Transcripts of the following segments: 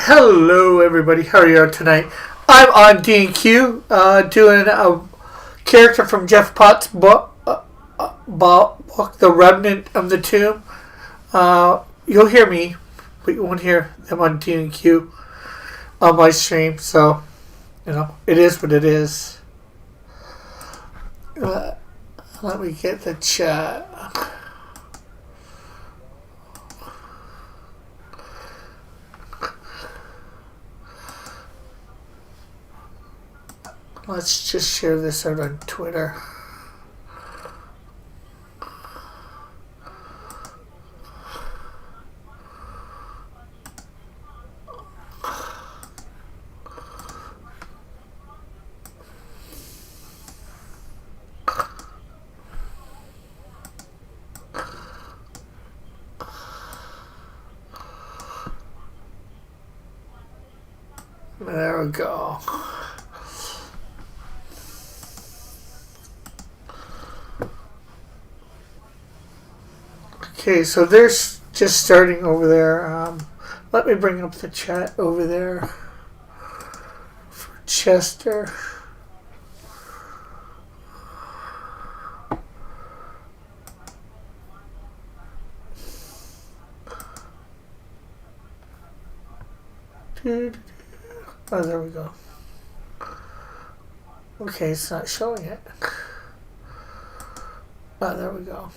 Hello, everybody. How are you tonight? I'm on D&Q, doing a character from Jeff Potts' book, The Remnant of the Tomb. You'll hear me, but you won't hear them on D&Q on my stream. So, it is what it is. Let me get the chat. Let's just share this out on Twitter. There we go. Okay, so they're just starting over there. Let me bring up the chat over there for Chester. Oh, there we go. Okay, it's not showing it. Oh, there we go.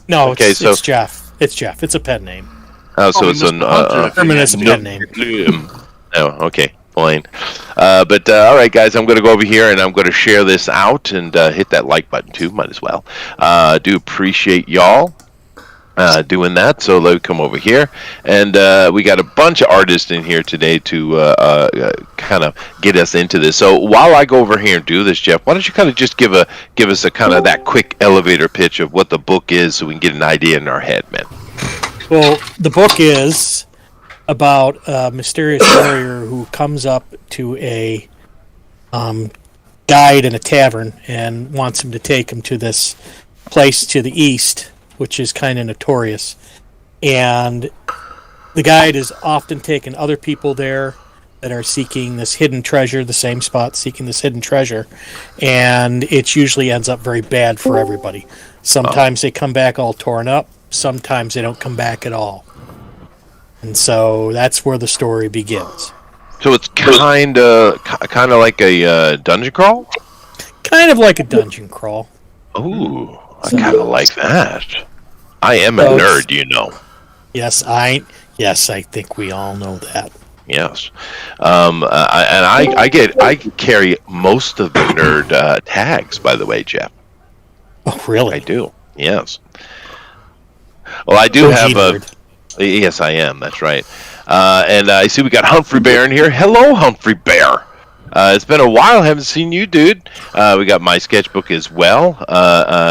No, it's Jeff. It's Jeff. It's a pen name. So it's a pen name. Oh, okay, fine. All right, guys, I'm going to go over here and I'm going to share this out and hit that like button too. Might as well. Do appreciate y'all doing that. So let me come over here, and we got a bunch of artists in here today to kind of get us into this. So while I go over here and do this, Jeff, why don't you kind of just give us a kind of that quick elevator pitch of what the book is, so we can get an idea in our head, man. Well, the book is about a mysterious warrior who comes up to a guide in a tavern and wants him to take him to this place to the east, which is kind of notorious. And the guide is often taking other people there that are seeking this hidden treasure, the same spot, seeking this hidden treasure. And it usually ends up very bad for everybody. Sometimes they come back all torn up. Sometimes they don't come back at all. And so that's where the story begins. So it's kind of like a dungeon crawl? Kind of like a dungeon crawl. Ooh, I kind of like that. I am a nerd, you know. Yes, I think we all know that. Yes, I carry most of the nerd tags. By the way, Jeff. Oh, really? I do. Yes. Well, I do have a. Yes, I am. That's right. And I see we got Humphrey Bear in here. Hello, Humphrey Bear. It's been a while. Haven't seen you, dude. We got my sketchbook as well.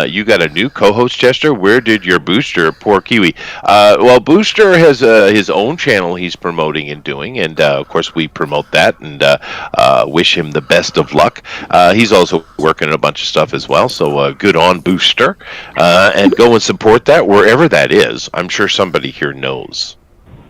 You got a new co-host, Chester. Where did your Booster, poor Kiwi? Well, Booster has his own channel he's promoting and doing, and of course we promote that and wish him the best of luck. He's also working on a bunch of stuff as well, so good on Booster. And go and support that wherever that is. I'm sure somebody here knows.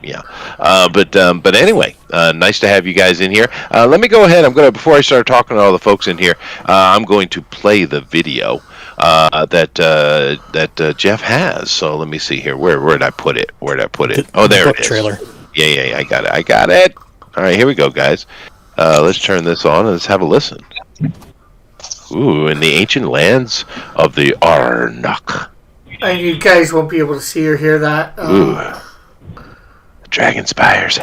Yeah, but anyway, nice to have you guys in here. Let me go ahead. Before I start talking to all the folks in here, I'm going to play the video that Jeff has. So let me see here. Where did I put it? Oh, there it is. Trailer. Yeah, I got it. All right, here we go, guys. Let's turn this on and let's have a listen. Ooh, in the ancient lands of the Arnok. And you guys won't be able to see or hear that. Dragon Spires.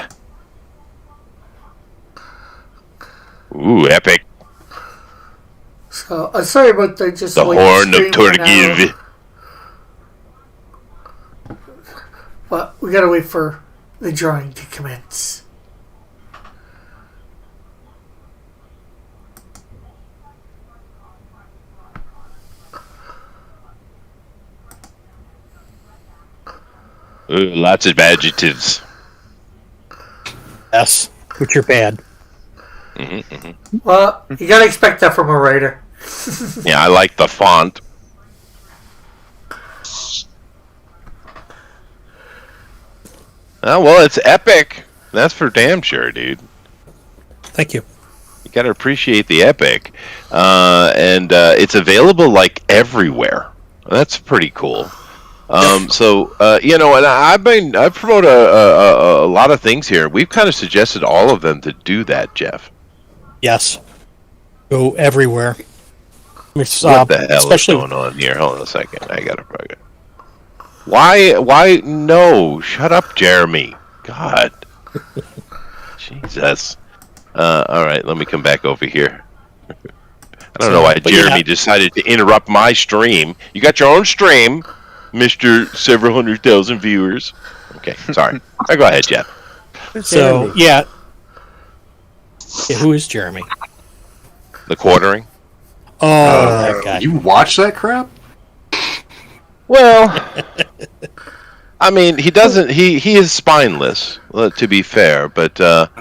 Ooh, epic. So, sorry about the just The wait Horn of stream for now. Torgiv. But we gotta wait for the drawing to commence. Ooh, lots of adjectives. Yes, which are bad. Well, you gotta expect that from a writer. Yeah, I like the font. Oh, well, it's epic. That's for damn sure, dude. Thank you. You gotta appreciate the epic. And it's available, like, everywhere. That's pretty cool. So, and I promote a lot of things here. We've kind of suggested all of them to do that, Jeff. Yes. Go everywhere. It's, What the hell especially is going on here? Hold on a second. I gotta bug it. Why? No. Shut up, Jeremy. God. Jesus. All right, let me come back over here. I don't know why Jeremy decided to interrupt my stream. You got your own stream, Mr. Several 100,000 viewers. Okay, sorry. Go ahead, Jeff. So, yeah. Who is Jeremy? The quartering? Oh, that guy. You watch that crap? Well, I mean, he doesn't. He is spineless, to be fair. But I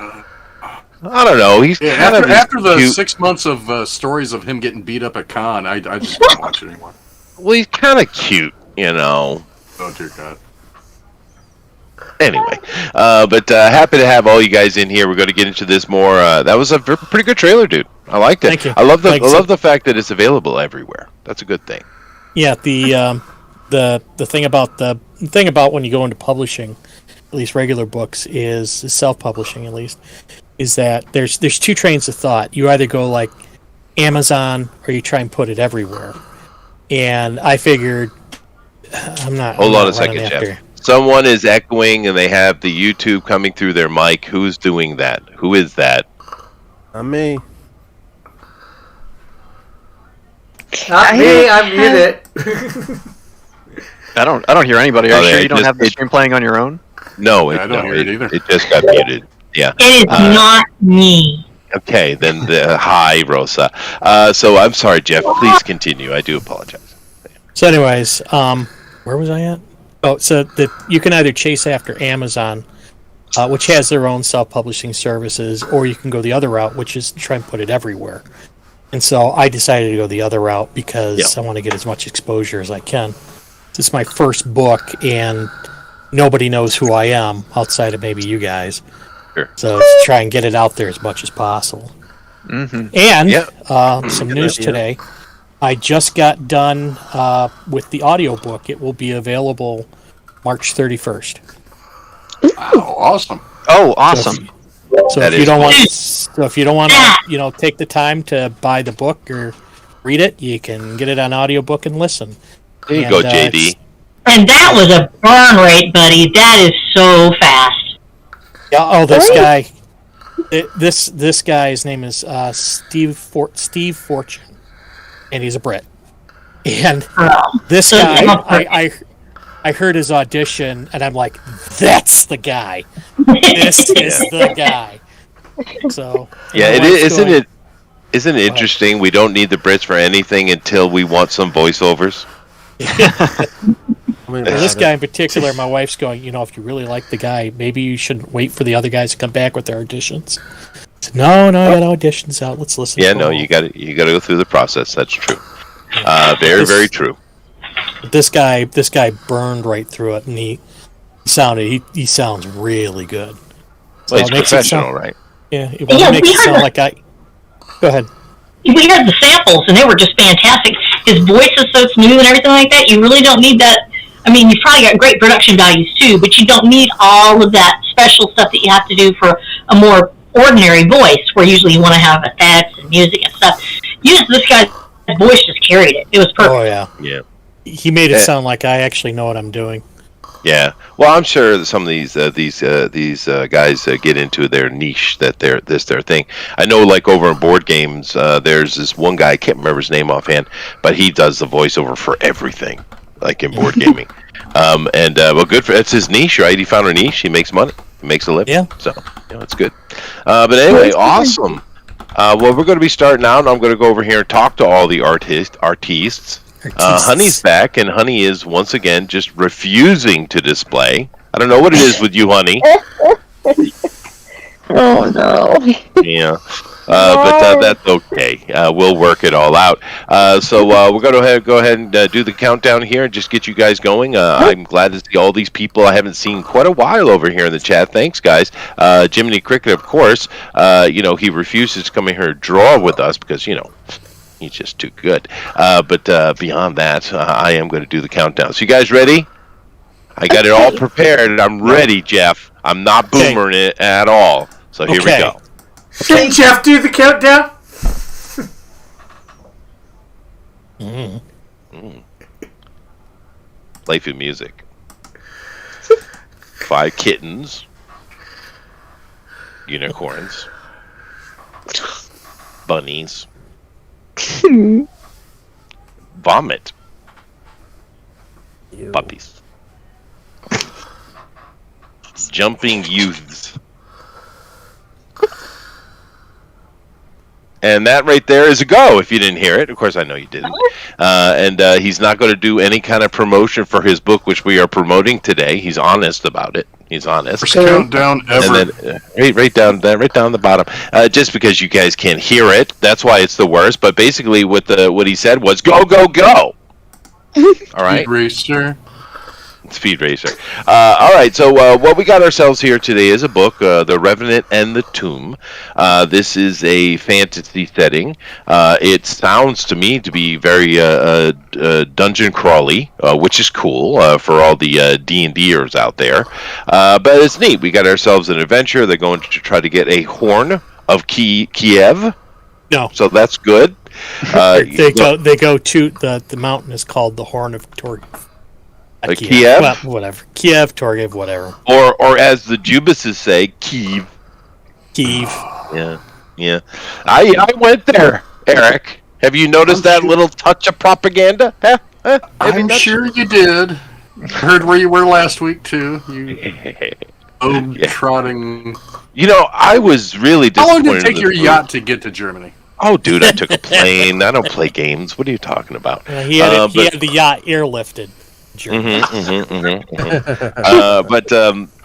don't know. He's kind of after the cute. 6 months of stories of him getting beat up at con, I just don't watch it anymore. Well, he's kind of cute, you know. Oh dear God. Anyway, but happy to have all you guys in here. We're going to get into this more. That was a pretty good trailer, dude. I liked it. Thank you. I love the Thanks. I love the fact that it's available everywhere. That's a good thing. Yeah, the thing about when you go into publishing, at least regular books, is self-publishing at least, is that there's two trains of thought. You either go like Amazon or you try and put it everywhere. And I figured Hold on a second, Jeff. Someone is echoing and they have the YouTube coming through their mic. Who's doing that? Who is that? Me. Not me, I'm muted. I don't hear anybody. Are you sure you don't have the stream playing on your own? No, I don't hear it either. It just got muted. Yeah. It is not me. Okay, then hi, Rosa. So I'm sorry, Jeff. Please continue. I do apologize. So, anyways, where was I at? Oh, so that you can either chase after Amazon, which has their own self-publishing services, or you can go the other route, which is try and put it everywhere. And so I decided to go the other route because I want to get as much exposure as I can. This is my first book, and nobody knows who I am outside of maybe you guys. Sure. So to try and get it out there as much as possible. Mm-hmm. And some news today. I just got done with the audiobook. It will be available March 31st. Wow, awesome. Oh, awesome. So if you don't want to, take the time to buy the book or read it, you can get it on audiobook and listen. There you go, JD. And that was a burn rate, buddy. That is so fast. Yeah. Oh, this guy. This guy's name is Steve Fortune, and he's a Brit. And this guy, I heard his audition, and I'm like, that's the guy. This is the guy. So yeah, isn't it interesting? We don't need the Brits for anything until we want some voiceovers. This guy in particular, my wife's going, if you really like the guy, maybe you shouldn't wait for the other guys to come back with their auditions. I said, no, I got auditions out. Let's listen. Yeah, no, you got to go through the process. That's true. Very true. This guy burned right through it, and he sounds really good. Well, he's professional, right? Yeah, it makes it sound like I. Go ahead. We heard the samples, and they were just fantastic. His voice is so smooth and everything like that. You really don't need that. I mean, you've probably got great production values too, but you don't need all of that special stuff that you have to do for a more ordinary voice, where usually you want to have effects and music and stuff. This guy's voice just carried it. It was perfect. Oh yeah. He made it sound like I actually know what I'm doing. Yeah, well, I'm sure that some of these guys get into their niche, that their thing. I know, like over in board games, there's this one guy, I can't remember his name offhand, but he does the voiceover for everything, like in board gaming. Well, good for it's his niche, right? He found a niche. He makes money. He makes a living. Yeah. So it's good. But anyway, awesome. Well, we're going to be starting out, and I'm going to go over here and talk to all the artists. Honey's back, and Honey is once again just refusing to display. I don't know what it is with you, Honey. Oh no. Yeah, but that's okay. We'll work it all out. So we're going to go ahead and do the countdown here and just get you guys going. I'm glad to see all these people I haven't seen quite a while over here in the chat. Thanks, guys. Jiminy Cricket, of course. He refuses to come in here and draw with us because he's just too good. But beyond that, I am going to do the countdown. So you guys ready? I got it all prepared. I'm ready, Jeff. I'm not boomering it at all. So here we go. Can Jeff do the countdown? Play for music. 5 kittens. Unicorns. Bunnies. Vomit. Puppies. Jumping youths. And that right there is a go, if you didn't hear it. Of course, I know you didn't. And he's not going to do any kind of promotion for his book, which we are promoting today. He's honest about it. He's honest. First countdown ever. And then, right down the bottom. Just because you guys can't hear it, that's why it's the worst. But basically, what he said was, go, go, go! All right? Speed Racer. Speed Racer. All right, so what we got ourselves here today is a book, The Revenant and the Tomb. This is a fantasy setting. It sounds to me to be very dungeon crawly, which is cool for all the D&Ders out there. But it's neat. We got ourselves an adventure. They're going to try to get a horn of Kiev. No. So that's good. They go to the mountain is called the Horn of Torgev. Kiev? Well, whatever. Kiev, Torgev, whatever. Or as the Jubases say, Kiev. Kiev. Yeah. I went there, Eric. Have you noticed that little touch of propaganda? Huh? I'm sure you did. Heard where you were last week, too. You trotting. I was really How long disappointed. did it take your yacht to get to Germany? Oh, dude, I took a plane. I don't play games. What are you talking about? He had the yacht airlifted. But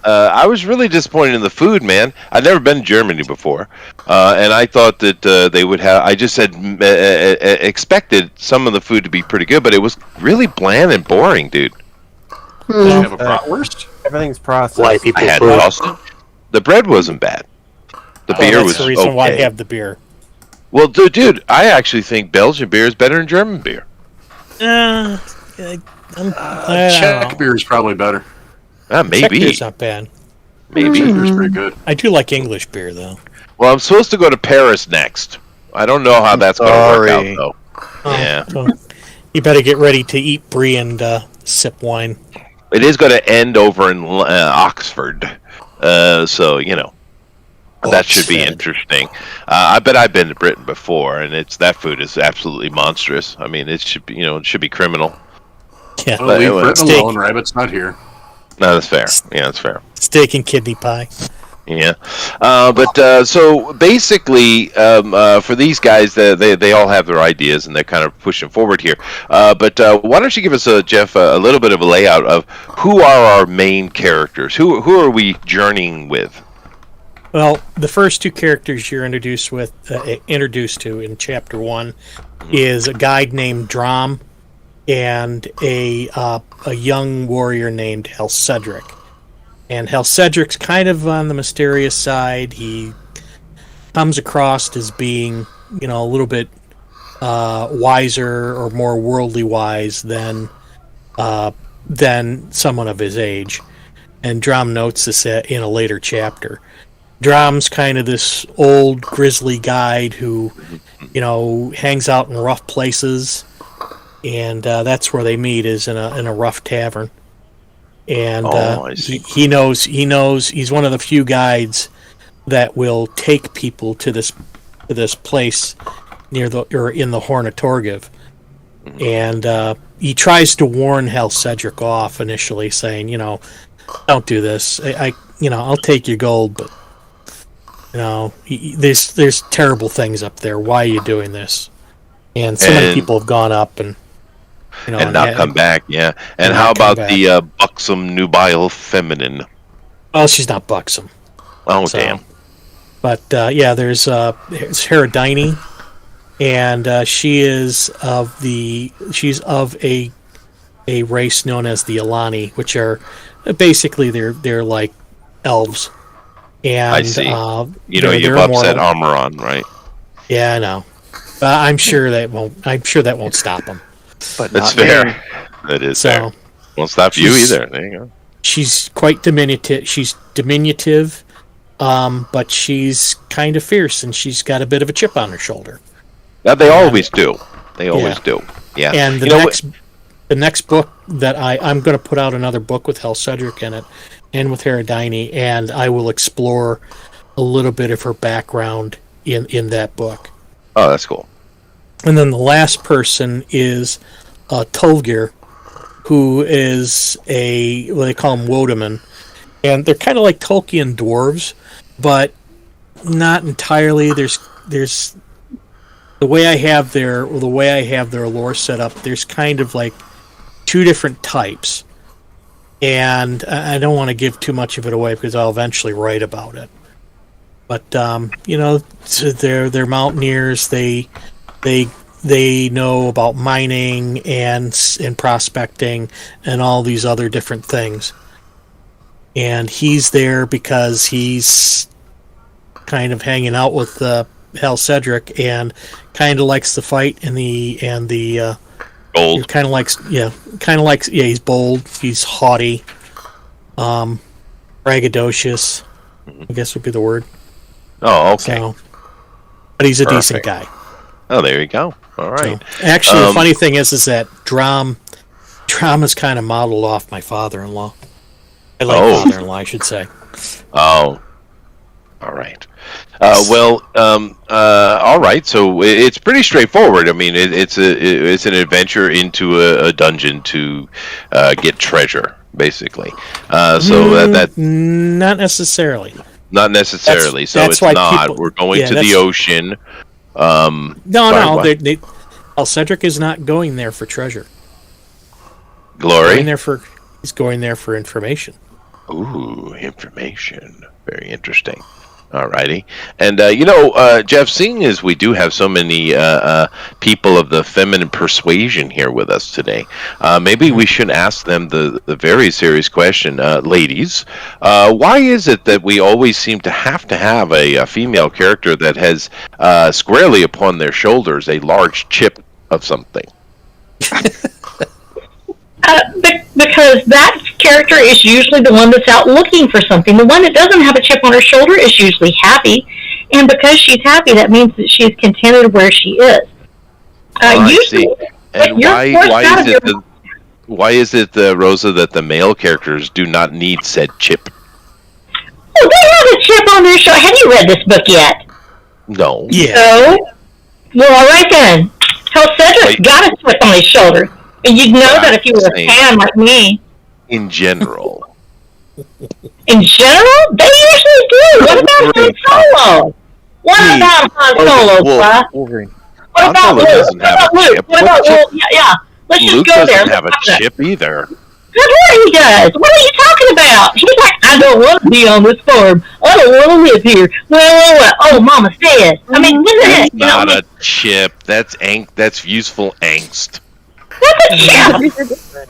I was really disappointed in the food, man. I'd never been to Germany before, and I thought that they would have. I just said expected some of the food to be pretty good, but it was really bland and boring, dude. Did you have a bratwurst? Everything's processed. I had sausage. The bread wasn't bad. The beer was the reason okay. why I have the beer. Well, dude, I actually think Belgian beer is better than German beer. Czech beer is probably better. Maybe. Czech beer's not bad. Maybe. Czech beer's pretty good. I do like English beer, though. Well, I'm supposed to go to Paris next. I don't know how that's going to work out, though. Yeah. So you better get ready to eat brie and sip wine. It is going to end over in Oxford. So, that should be interesting. I bet I've been to Britain before, and that food is absolutely monstrous. I mean, it should be criminal. Yeah. Well, leave Britain Steak. alone. Rabbit's not here. No, that's fair. Yeah, that's fair. Steak and kidney pie. Yeah, so basically, for these guys, they all have their ideas and they're kind of pushing forward here. But why don't you give us, Jeff, a little bit of a layout of who are our main characters? Who are we journeying with? Well, the first 2 characters you're introduced to in Chapter 1 is a guy named Drom and a young warrior named Helcedric. And Helcedric's kind of on the mysterious side. He comes across as being, a little bit wiser or more worldly wise than someone of his age. And Drom notes this in a later chapter. Drom's kind of this old grizzly guide who, hangs out in rough places, and that's where they meet, is in a rough tavern. and I see. he knows. He's one of the few guides that will take people to this place near or in the Horn of Torgiv, and he tries to warn Hal Cedric off initially, saying, don't do this. I'll take your gold, but there's terrible things up there. Why are you doing this? And so many people have gone up and not come back. Yeah. And how about the buxom nubile feminine? Oh, she's not buxom. Oh, damn. But there's Herodine, and she's of a race known as the Alani, which are basically they're like elves. And I see. You've upset Armoron, right? Yeah, I know. I'm sure that won't stop them. But that's fair. That is fair. Won't stop you either. There you go. She's quite diminutive. She's diminutive, but she's kind of fierce, and she's got a bit of a chip on her shoulder. Now, they always do. They always do. Yeah. And the next book that I'm going to put out another book with Hal Cedric in it, and with Herodine, and I will explore a little bit of her background in that book. Oh, that's cool. And then the last person is Tolgir, who is what they call him, Wodaman. And they're kind of like Tolkien dwarves, but not entirely. There's the way I have their lore set up, there's kind of like two different types. And I don't want to give too much of it away because I'll eventually write about it. But so they're mountaineers. They know about mining and prospecting and all these other different things. And he's there because he's kind of hanging out with Hal Cedric and kind of likes the fight and the bold. Kind of likes. He's bold. He's haughty, braggadocious, I guess would be the word. Oh, okay. So, but he's a decent guy. Oh, there you go. All right. So, actually, the funny thing is that Drum is kind of modeled off my father-in-law. Father-in-law, I should say. Oh, all right. All right. So it's pretty straightforward. I mean, it's an adventure into a dungeon to get treasure, basically. So that not necessarily. Not necessarily. That's it's not. We're going to the ocean. No. Hal Cedric is not going there for treasure. Glory. He's going there for information. Ooh, information. Very interesting. Alrighty. And, Jeff, seeing as we do have so many people of the feminine persuasion here with us today, maybe we should ask them the very serious question. Ladies, why is it that we always seem to have a female character that has squarely upon their shoulders a large chip of something? Because that character is usually the one that's out looking for something. The one that doesn't have a chip on her shoulder is usually happy, and because she's happy, that means that she's contented where she is. Usually, and why is it, Rosa, that the male characters do not need said chip? Oh, they have a chip on their shoulder. Have you read this book yet? No. Yeah. So, well, all right then. Hal Cedric's got a chip on his shoulder. And you'd know that if you were a fan like me. In general. In general? They usually do. What about Han Solo? What about Han Solo, Wolverine. What about Luke? What about Luke? What about Luke? Yeah. Let's just go there. Luke doesn't have a chip either. Good Lord, he does. What are you talking about? He's like, I don't want to be on this farm. I don't want to live here. Well. Oh, Mama's dead. I mean, what the heck? Not a chip. That's useful angst.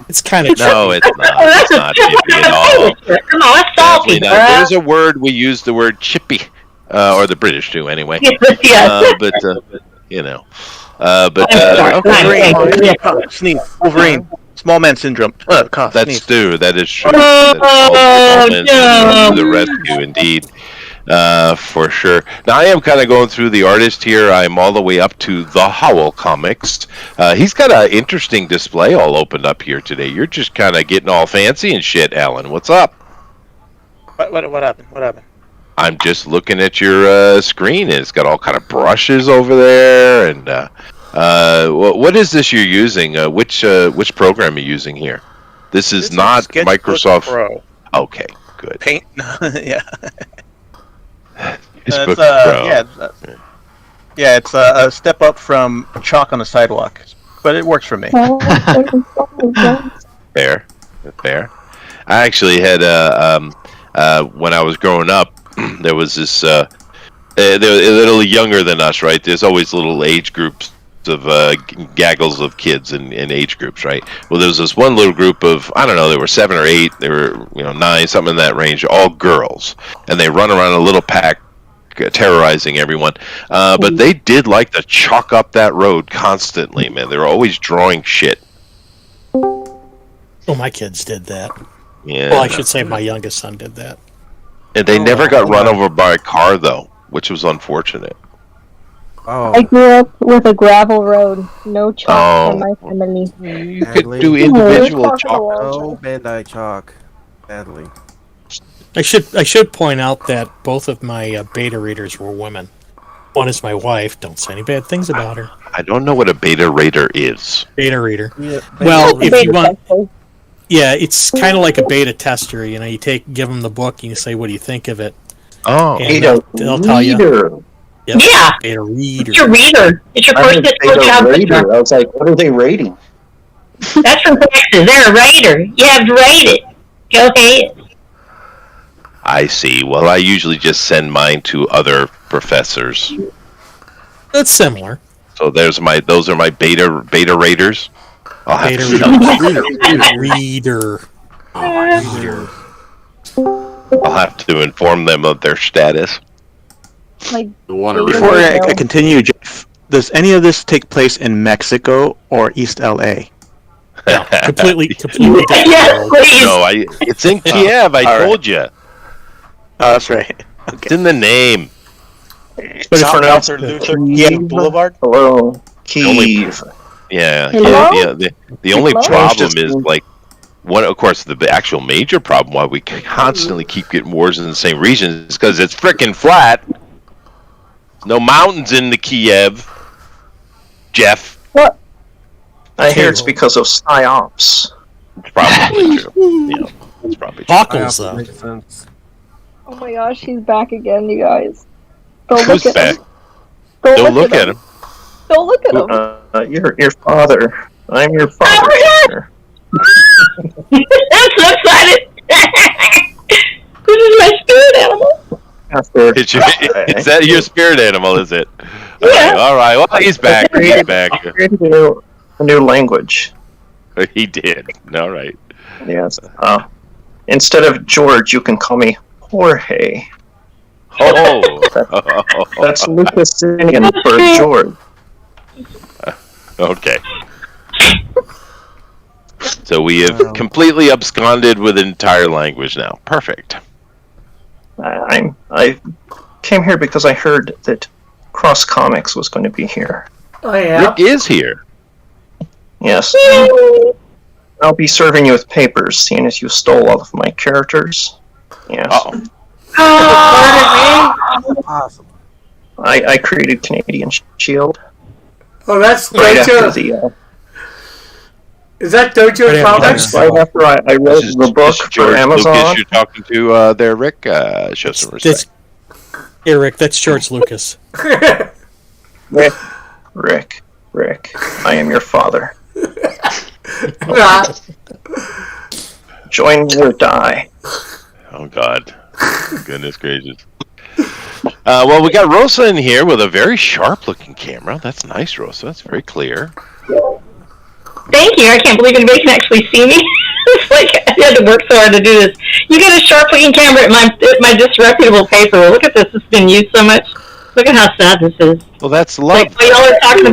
It's kind of no, it's not. It's not chippy at all. Come on, that's salty. There's a word we use the word chippy, or the British do anyway. Wolverine, small man syndrome. That's true. That is true. Oh, to the rescue, indeed. For sure. Now I am kind of going through the artist here. I'm all the way up to the Howell Comics. He's got an interesting display all opened up here today. You're just kind of getting all fancy and shit, Alan. What's up? What happened? What happened? I'm just looking at your screen, and it's got all kind of brushes over there. And what is this you're using? Which program are you using here? This is not Microsoft Pro. Okay, good. Paint. Yeah. Facebook Pro. Yeah, it's a step up from chalk on the sidewalk, but it works for me. Fair. I actually had when I was growing up, there was this. They're a little younger than us, right? There's always little age groups of gaggles of kids in age groups, right? Well, there was this one little group of, I don't know, there were 7 or 8, they were 9, something in that range, all girls, and they run around a little pack terrorizing everyone. But they did like to chalk up that road constantly, man. They were always drawing shit. Oh, my kids did that. Yeah. Well, I should say my youngest son did that. And they never got run over by a car, though, which was unfortunate. Oh. I grew up with a gravel road, no chalk for my family. You could do individual chalk. No Bandai chalk, badly. I should point out that both of my beta readers were women. One is my wife. Don't say any bad things about her. I don't know what a beta reader is. Beta reader. Yeah, well, if you want, yeah, it's kind of like a beta tester. You know, you give them the book and you say, "What do you think of it?" Oh, and they'll tell you. Yep, yeah, beta reader. It's your reader. It's your person that's supposed to have I was like, what are they rating? That's from Texas. They're a raider. You have to rate it. Go ahead. I see. Well, I usually just send mine to other professors. That's similar. So those are my beta raiders. I'll have reader. I'll have to inform them of their status. Before I continue, Jeff, does any of this take place in Mexico or East LA? No, completely different. Yes, please. No, it's in Kiev. I told you. Oh, that's right. Okay. It's in the name. South Arthur Luther King Boulevard. Hello, Kiev. The only problem is like one. Of course, the actual major problem why we constantly keep getting wars in the same region is because it's frickin' flat. No mountains in the Kiev, Jeff. What? I hear it's because of psyops. It's probably true. Yeah, it's probably true. Buckles, though. Makes sense. Oh my gosh, he's back again, you guys. Go Who's look back? at him. Go look at him. Go look at him. Your father. I'm your father. I'm so excited. This is my spirit animal. Is that your spirit animal, is it? Yeah. All right. Well, he's back. He's back. I created a new language. He did. All right. Yes. Instead of George, you can call me Jorge. Oh. That's Lucasian for George. Okay. So we have completely absconded with an entire language now. Perfect. I came here because I heard that Cross Comics was going to be here. Oh, yeah. Rick is here. Yes. I'll be serving you with papers, seeing as you stole all of my characters. Yes. Awesome. I created Canadian Shield. Oh, that's Right after Dojo. Is that Dojo Comics? Right after I wrote the book for George Amazon. Lucas you're talking to there, Rick. Show some respect. Hey, Rick, that's George Lucas. Rick, I am your father. Join me or die. Oh, God. Goodness gracious. Well, we got Rosa in here with a very sharp-looking camera. That's nice, Rosa. That's very clear. Thank you. I can't believe anybody can actually see me. It's like I had to work so hard to do this. You get a sharp-looking camera at my disreputable paper. Look at this. It's been used so much. Look at how sad this is. Well, that's love. Like, while y'all are talking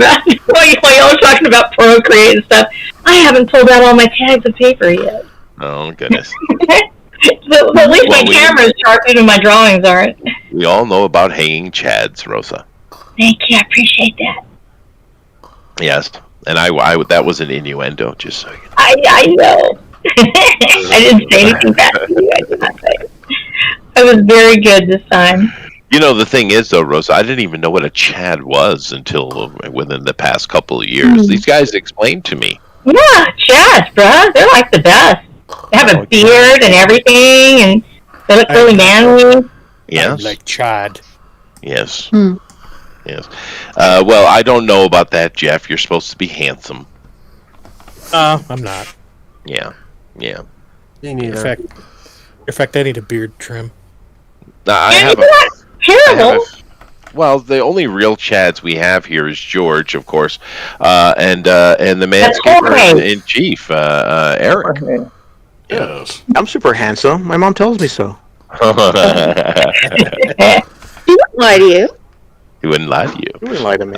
about Procreate and stuff, I haven't pulled out all my tags of paper yet. Oh, goodness. So, at least my camera is sharp, even my drawings aren't. We all know about hanging chads, Rosa. Thank you. I appreciate that. Yes, and I that was an innuendo, just so you know. I know. I didn't say anything back to you. I did not say it. I was very good this time. You know, the thing is, though, Rosa, I didn't even know what a Chad was until within the past couple of years. These guys explained to me. Yeah, Chads, bruh. They're like the best. They have a beard and everything, and they look really manly. Yes. Like Chad. Yes. Yes. Well, I don't know about that, Jeff. You're supposed to be handsome. I'm not. Yeah. Yeah. Me neither. In fact, I need a beard trim. I have terrible. Well, the only real Chads we have here is George, of course, and the manscaper in chief, Eric. Yes. I'm super handsome. My mom tells me so. He wouldn't lie to you. He wouldn't lie to you. He wouldn't lie to me.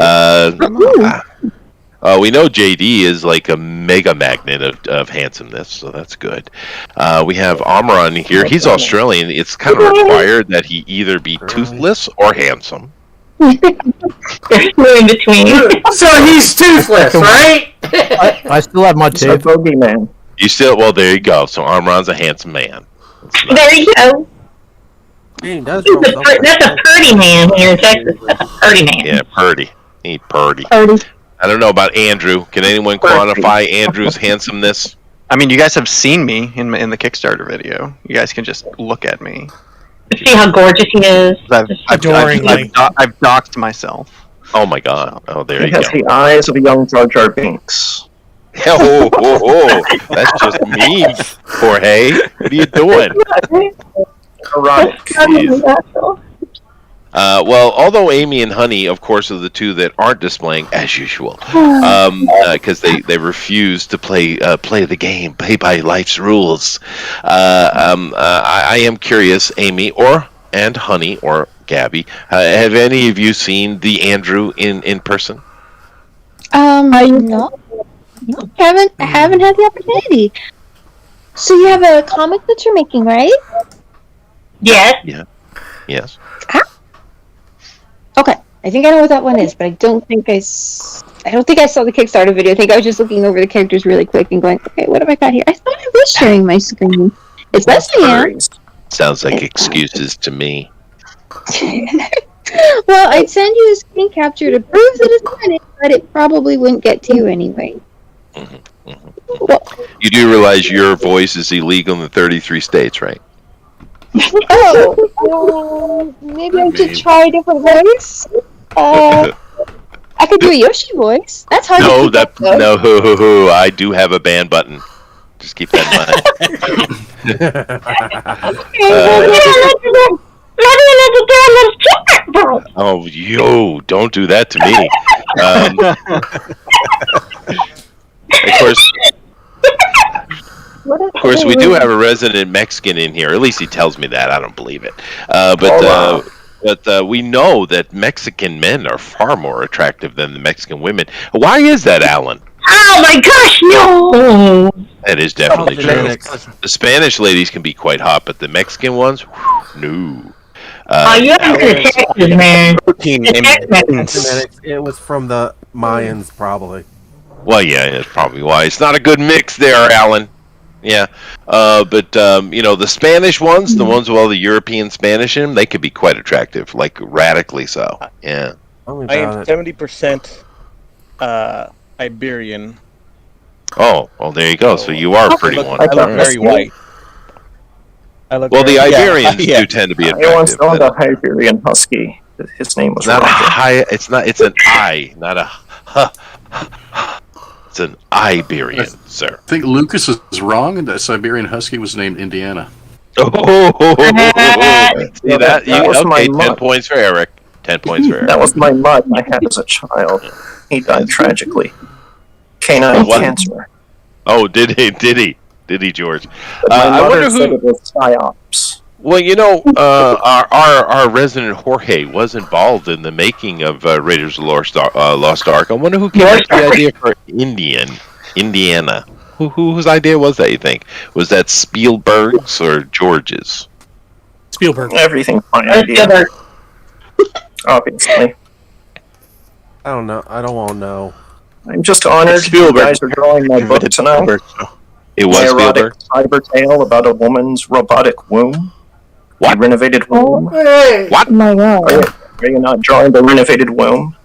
We know JD is like a mega magnet of handsomeness, so that's good. We have Amron here. He's Australian. It's kind of required that he either be toothless or handsome. There's no in between. So he's toothless, right? I still have my teeth. Bogeyman. You still, well, there you go. So Amron's a handsome man. There you go. That's a purdy man here in Texas. That's a purdy man. Yeah, purdy. He purdy. Purdy. I don't know about Andrew. Can anyone quantify Andrew's handsomeness? I mean, you guys have seen me in the Kickstarter video. You guys can just look at me. See how gorgeous he is. I've doxed myself. Oh my God! Oh, there He you go. has the eyes of a young Jar Jar Binks. Oh, that's just mean, Jorge. What are you doing? Well, although Amy and Honey, of course, are the two that aren't displaying as usual, because they refuse to play the game, play by life's rules. I am curious, Amy and Honey or Gabby, have any of you seen the Andrew in person? No. Haven't had the opportunity. So you have a comic that you're making, right? Yes. Yeah. Yes. Okay, I think I know what that one is, but I don't think I saw the Kickstarter video. I think I was just looking over the characters really quick and going, okay, what have I got here? I thought I was sharing my screen. It's mostly Sounds like excuses to me. Well, I'd send you a screen capture to prove that it's on it, but it probably wouldn't get to you anyway. Well, You do realize your voice is illegal in the 33 states, right? Maybe I should try a different voice. I could do a Yoshi voice. That's hard to keep up, though. I do have a ban button. Just keep that in mind. Oh, don't do that to me. Of course, we do have a resident Mexican in here. At least he tells me that. I don't believe it. But we know that Mexican men are far more attractive than the Mexican women. Why is that, Alan? Oh my gosh, no! That is definitely true. The Spanish ladies can be quite hot, but the Mexican ones, no. You haven't been to Texas, man. It was from the Mayans, probably. Well, yeah, that's probably why. It's not a good mix there, Alan. Yeah. But the Spanish ones, the ones with all the European Spanish in them, they could be quite attractive, like radically so. Yeah. I am 70% Iberian. Oh, well, there you go. So you are a pretty one. I look very white. The Iberians do tend to be attractive. I once owned a Iberian Husky. His name was not Roger. a high. It's not. It's an I, not a. It's an Iberian, sir. I think Lucas is wrong, and that Siberian Husky was named Indiana. See that? Okay, 10 points for Eric. 10 points for Eric. That was my mutt I had as a child. He died tragically. Canine cancer. Oh, did he? Did he, George? I wonder who. It was psyops. Well, our resident Jorge was involved in the making of Raiders of the Lost Ark. I wonder who came up with the idea for Indiana. Whose idea was that, you think? Was that Spielberg's or George's? Spielberg. Everything's my idea. Obviously. I don't know. I don't want to know. I'm just honored you guys are drawing my book tonight. It was My erotic Spielberg. cyber tale about a woman's robotic womb. What? A renovated womb. Hey! What? Oh my god. Are you not drawing the renovated womb?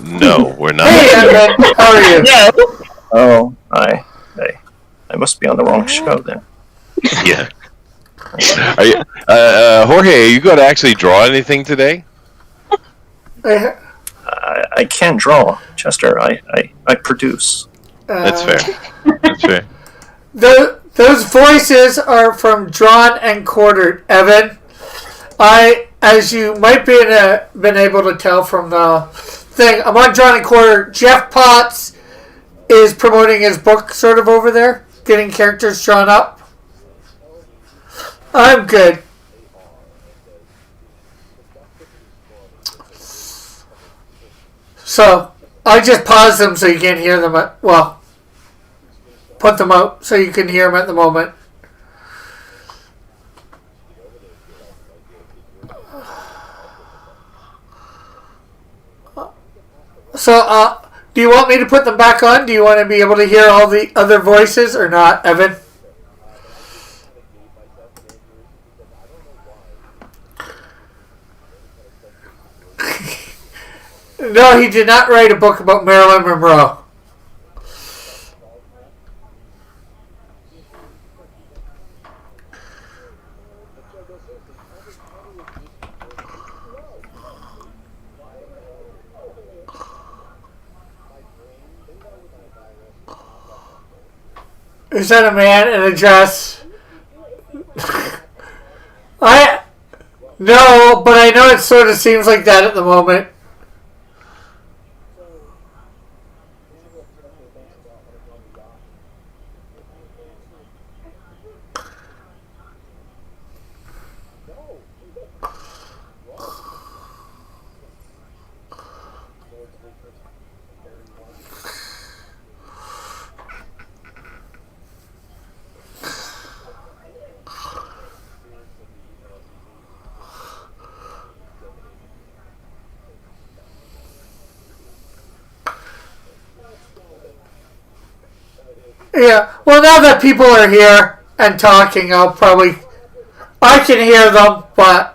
No, we're not. Hey, Evan, how are you? No. Oh, I must be on the wrong show then. Yeah. Are you, Jorge, are you going to actually draw anything today? I can't draw, Chester. I produce. That's fair. That's fair. Those voices are from Drawn and Quartered, Evan. As you might be been able to tell from the thing, I'm on Drawn and Quartered. Jeff Potts is promoting his book sort of over there, getting characters drawn up. I'm good. So, I just paused them so you can't hear them. Put them out so you can hear them at the moment. So, do you want me to put them back on? Do you want to be able to hear all the other voices or not, Evan? No, he did not write a book about Marilyn Monroe. Is that a man in a dress? No, but I know it sort of seems like that at the moment. Yeah, well, now that people are here and talking, I can hear them, but...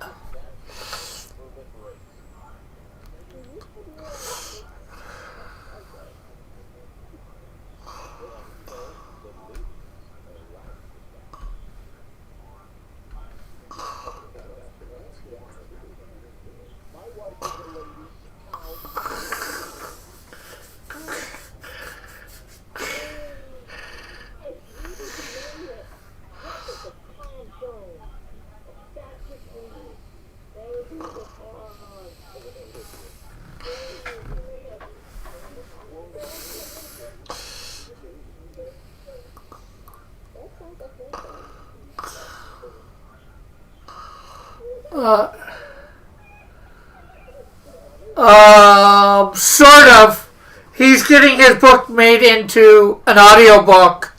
Sort of. He's getting his book made into an audiobook.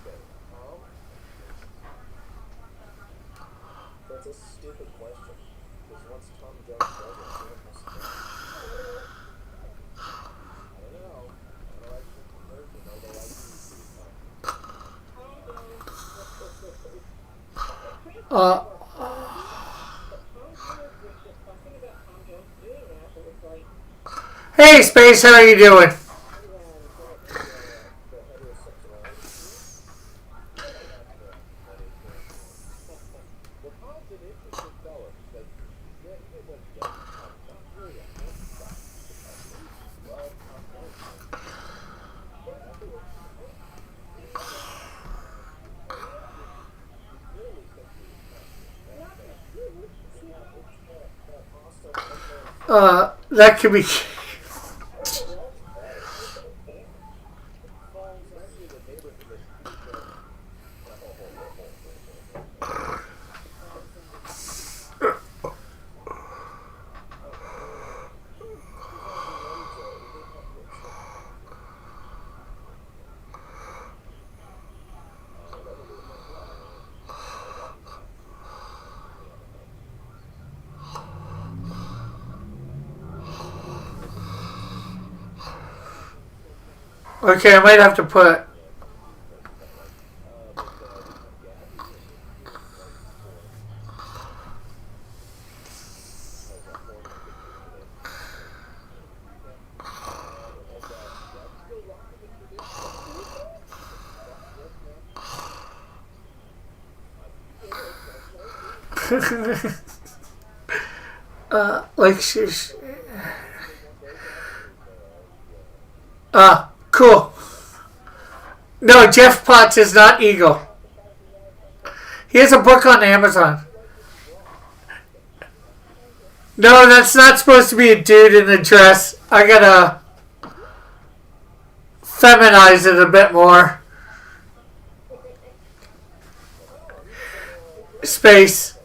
Hey, Space, how are you doing? That could be... Okay, I might have to put. Like she's. Cool. No, Jeff Potts is not Eagle. He has a book on Amazon. No, that's not supposed to be a dude in a dress. I gotta feminize it a bit more. Space.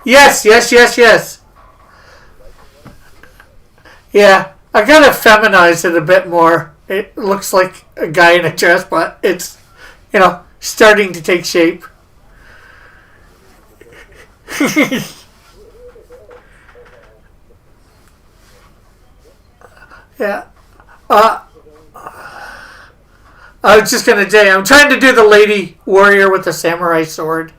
Yes. Yes. Yeah, I gotta feminize it a bit more. It looks like a guy in a dress, but it's, starting to take shape. Yeah. I was just gonna say, I'm trying to do the lady warrior with the samurai sword.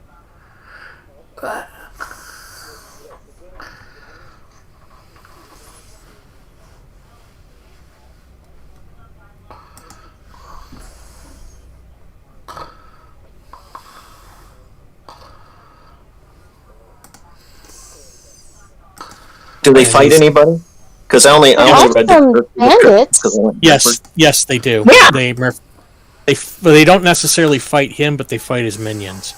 Do they fight anybody? Because I only read the bandits. Yes, they do. Yeah. They don't necessarily fight him, but they fight his minions.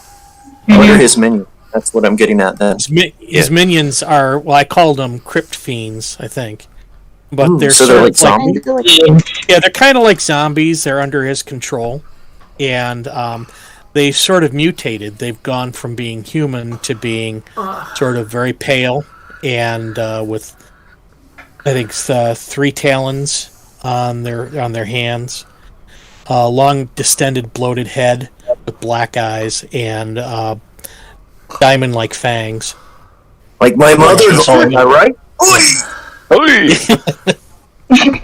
What are his minions? That's what I'm getting at then. His minions are, well, I called them crypt fiends, I think. But Ooh, they're so they're like zombies? Yeah, they're kind of like zombies. They're under his control. And they sort of mutated. They've gone from being human to being sort of very pale and with, I think, 3 talons on their hands, long, distended, bloated head with black eyes and diamond-like fangs. Like my mother's on, am I right?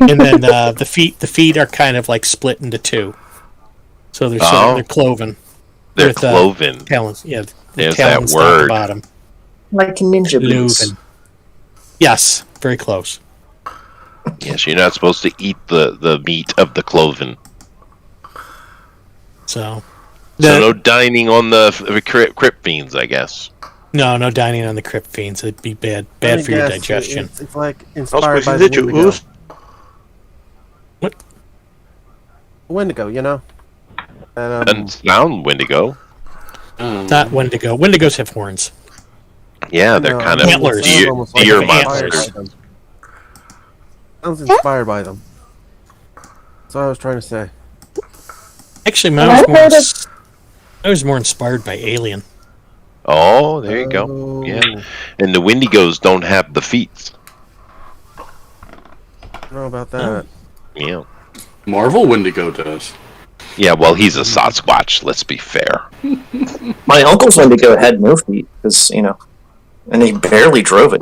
And then the feet are kind of like split into 2, so they're cloven. They're cloven. Talons, yeah. There's talons that word. Down the bottom. Like ninja boots. Yes, very close. Yes, you're not supposed to eat the meat of the cloven. So no dining on the crypt fiends, I guess. No dining on the crypt fiends. It'd be bad for your digestion. It's like inspired by the Wendigo. What? Wendigo, And, Doesn't sound Wendigo. Not Wendigo. Wendigos have horns. Yeah, they're kind of antlers. deer monsters. Sounds inspired by them. That's what I was trying to say. Actually, I was more inspired by Alien. Oh, there you go. Yeah, and the Wendigos don't have the feet. I don't know about that. Yeah. Marvel Wendigo does. Yeah, well, he's a Sasquatch. Let's be fair. My uncle's Wendigo had no feet, because and he barely drove it.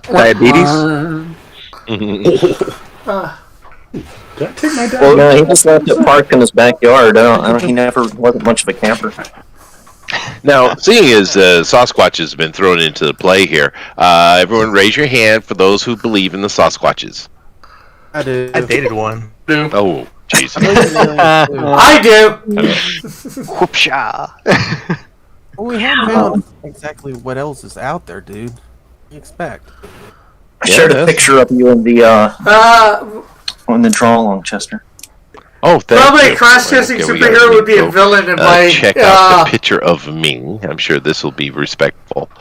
Diabetes? Did I take my dad? Well, no, he just left it parked in his backyard. He never wasn't much of a camper. Now, seeing as Sasquatch has been thrown into the play here, everyone raise your hand for those who believe in the Sasquatches. I do. I dated one. Oh, Jesus. I do. Whoopsha. Well, we haven't found exactly what else is out there, dude. What do you expect? I shared a picture of you in the on the draw along, Chester. Oh, thank probably you. a cross-dressing superhero would be a villain in my. Check out the picture of me. I'm sure this will be respectful.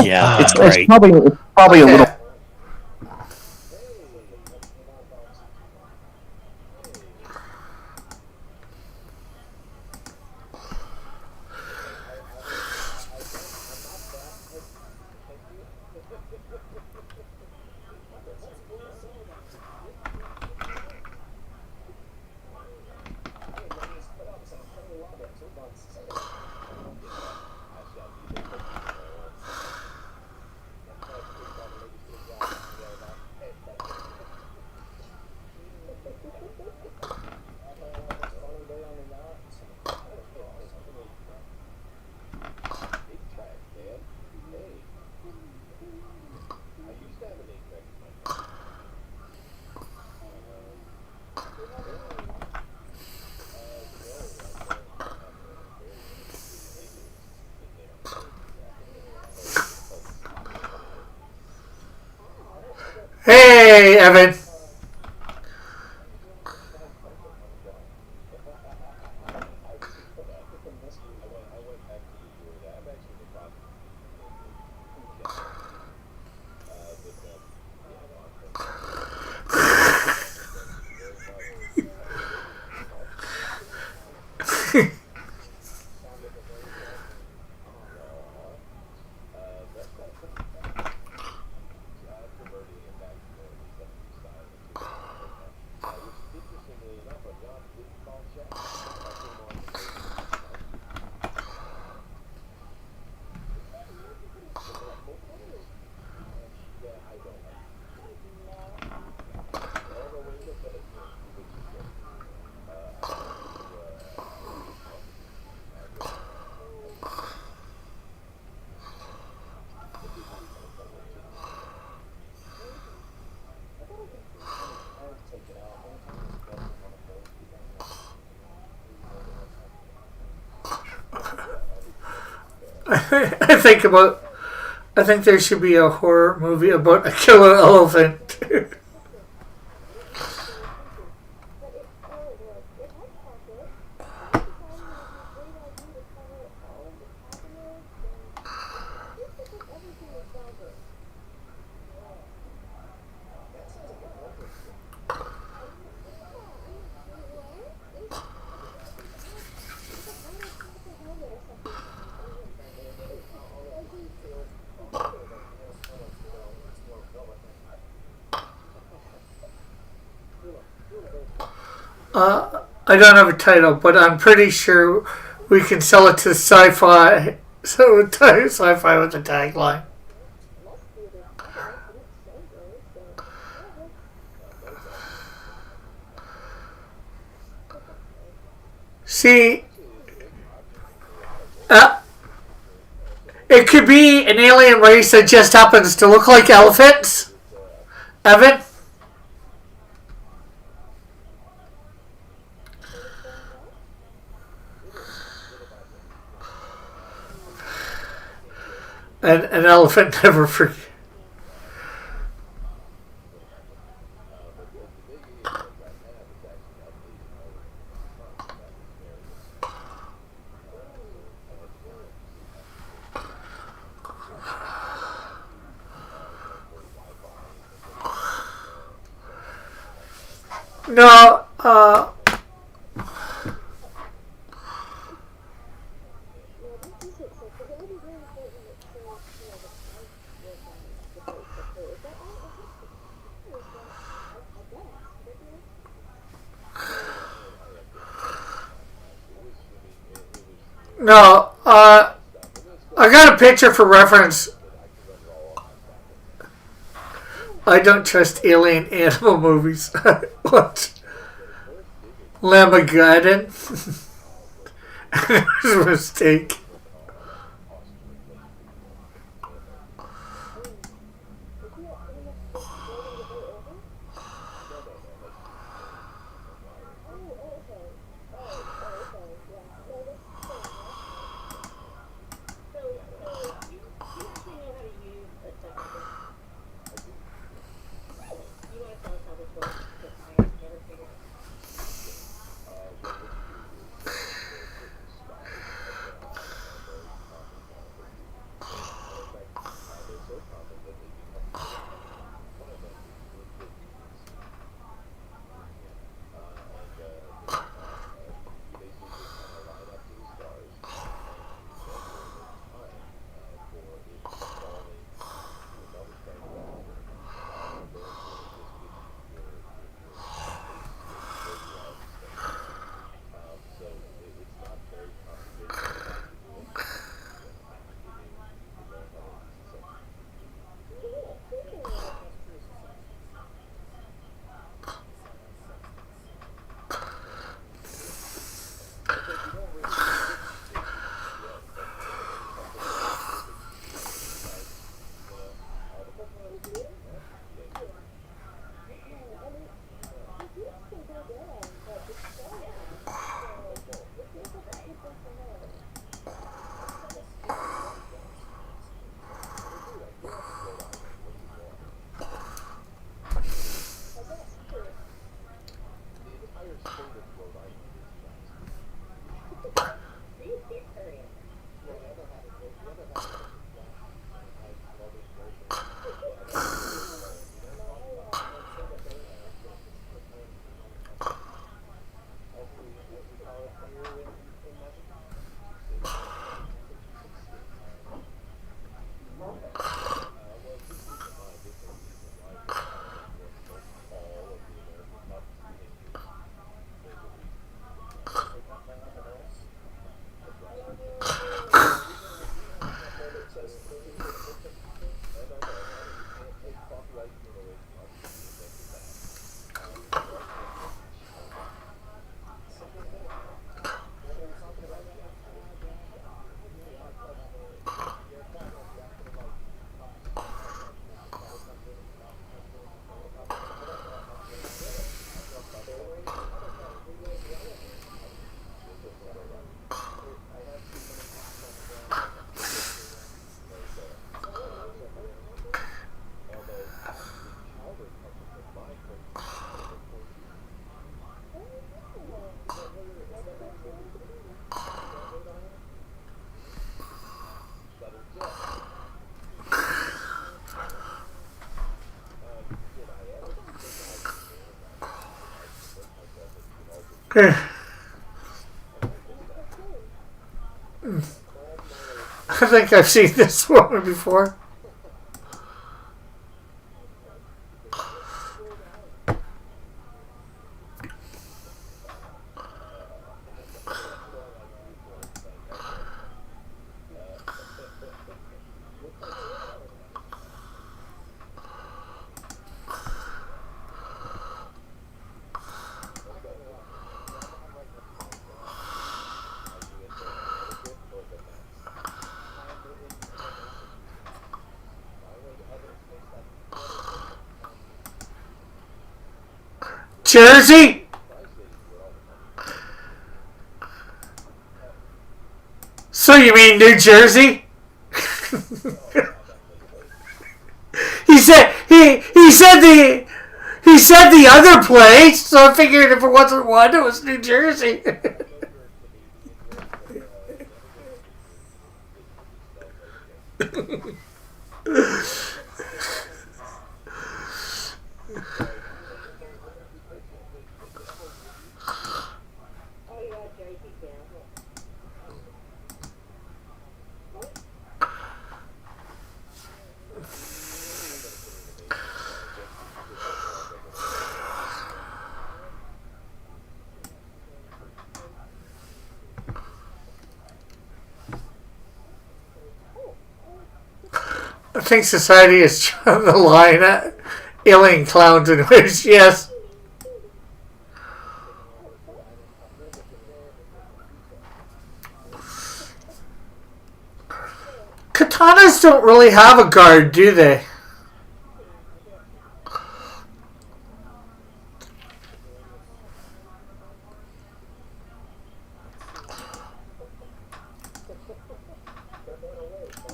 Yeah, it's probably a little. Okay, Evan. I think there should be a horror movie about a killer elephant. I don't have a title, but I'm pretty sure we can sell it to sci-fi. So sci-fi with the tagline. See, it could be an alien race that just happens to look like elephants. Evan? And an elephant never forgets. No, no, I got a picture for reference. I don't trust alien animal movies. What? Lamageddon? It was a mistake. I think I've seen this woman before. Jersey? So you mean New Jersey? he said the other place, so I figured if it wasn't one, it was New Jersey. I think society is trying to line at alien clowns and wish, yes. Katanas don't really have a guard, do they?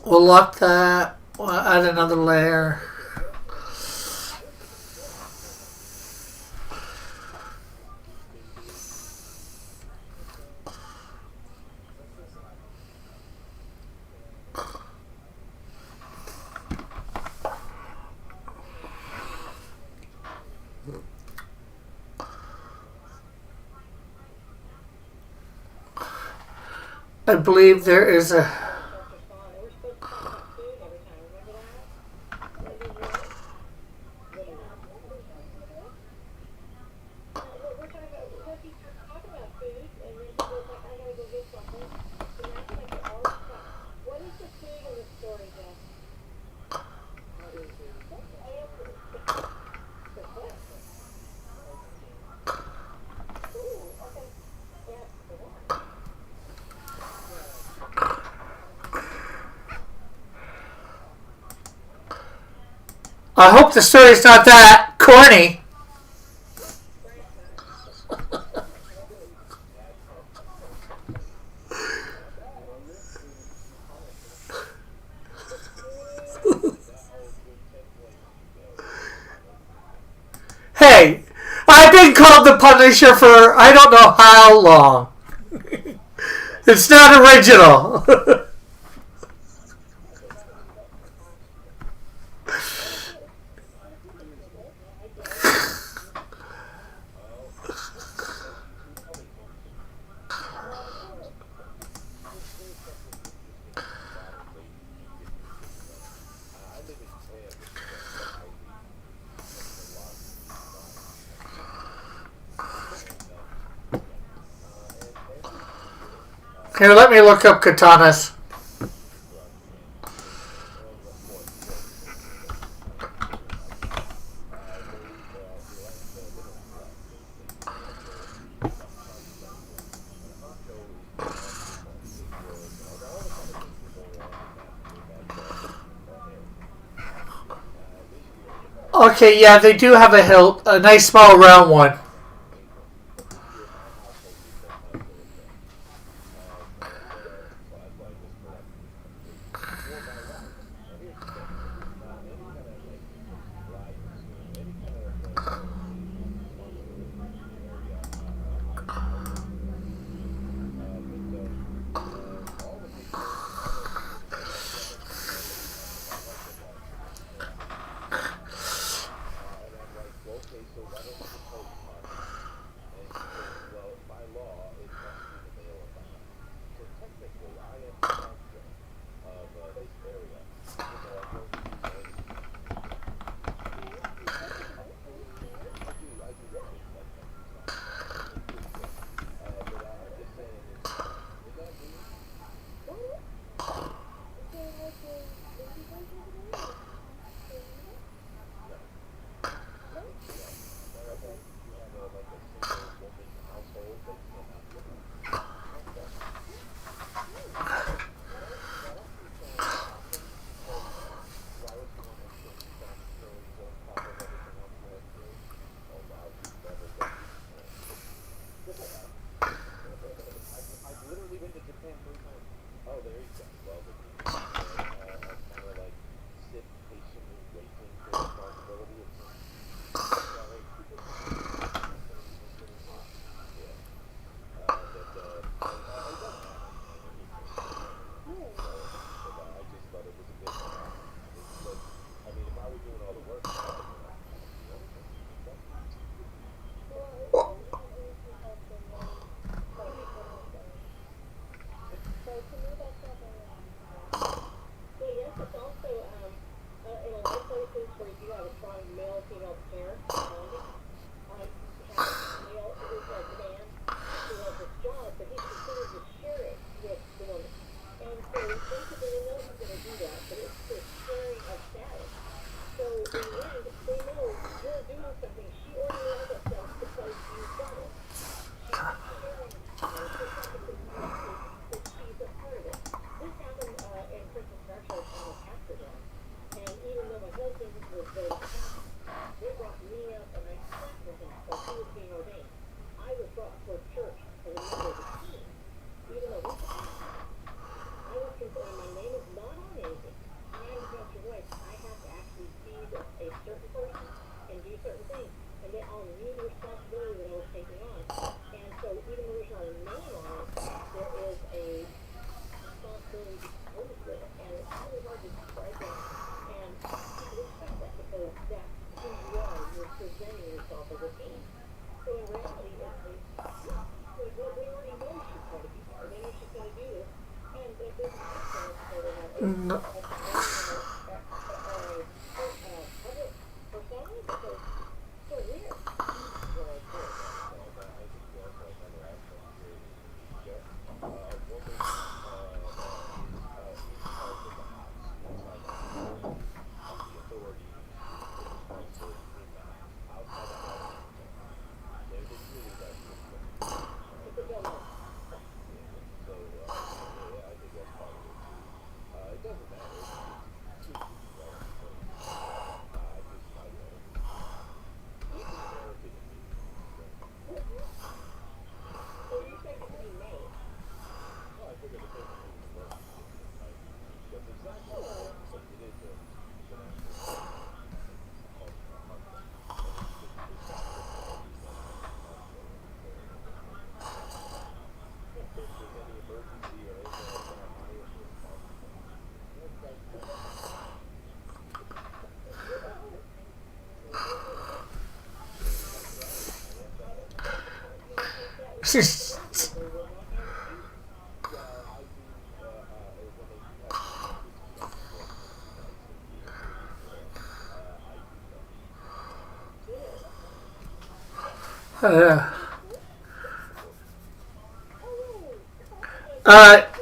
We'll lock that. We'll add another layer. I believe there is a... I hope the story's not that corny. Hey, I've been called the Punisher for I don't know how long. It's not original. Here, let me look up katanas. Okay, yeah, they do have a hilt, a nice small round one.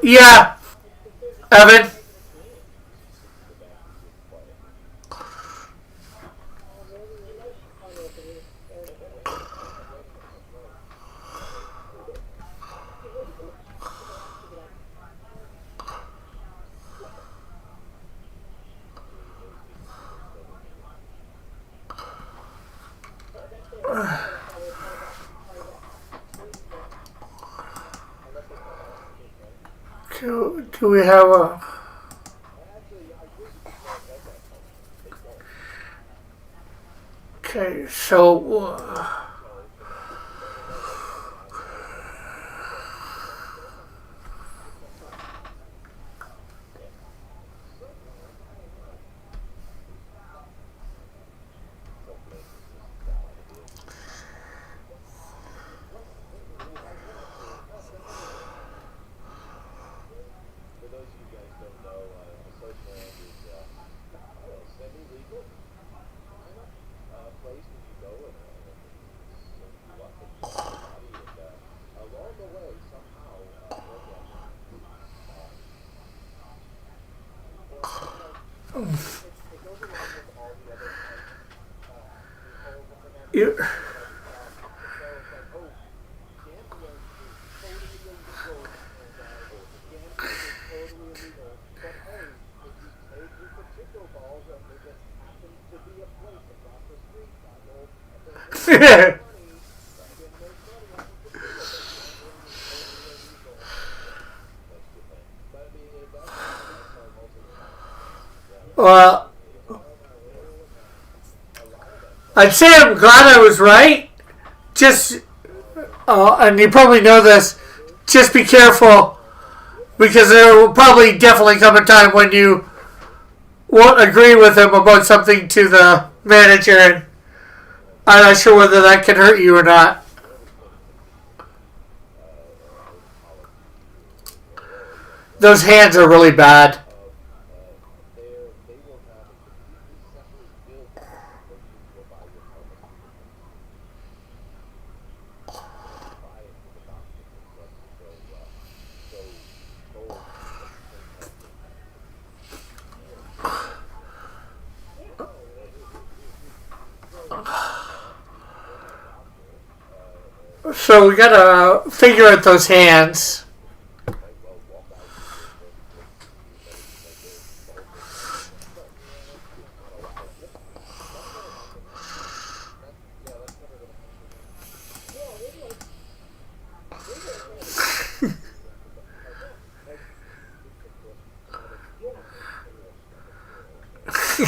Yeah, Evan. Do we have a... Okay, so... You... Well, I'd say I'm glad I was right. Just, and you probably know this, just be careful, because there will probably definitely come a time when you won't agree with him about something to the manager, and I'm not sure whether that can hurt you or not. Those hands are really bad. So we gotta figure out those hands.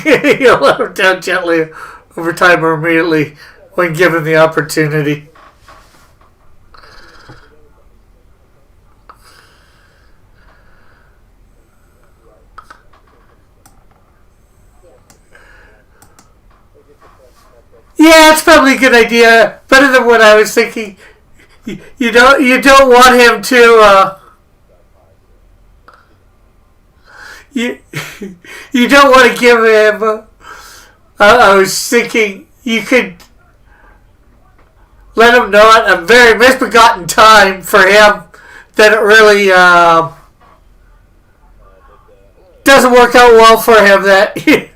You'll let him down gently over time or immediately when given the opportunity. Yeah, it's probably a good idea. Better than what I was thinking. You don't want him to. You you don't want to give him. I was thinking you could let him know at a very misbegotten time for him that it really doesn't work out well for him. That.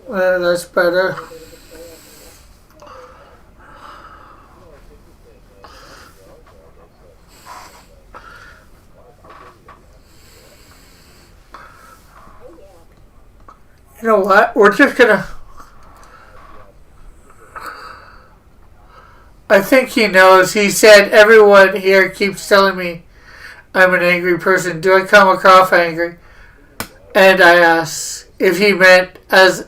That's better. You know what? We're just gonna. I think he knows. He said, everyone here keeps telling me I'm an angry person. Do I come across angry? And I asked if he meant as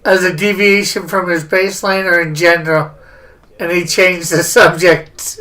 a deviation from his baseline or in general. And he changed the subject.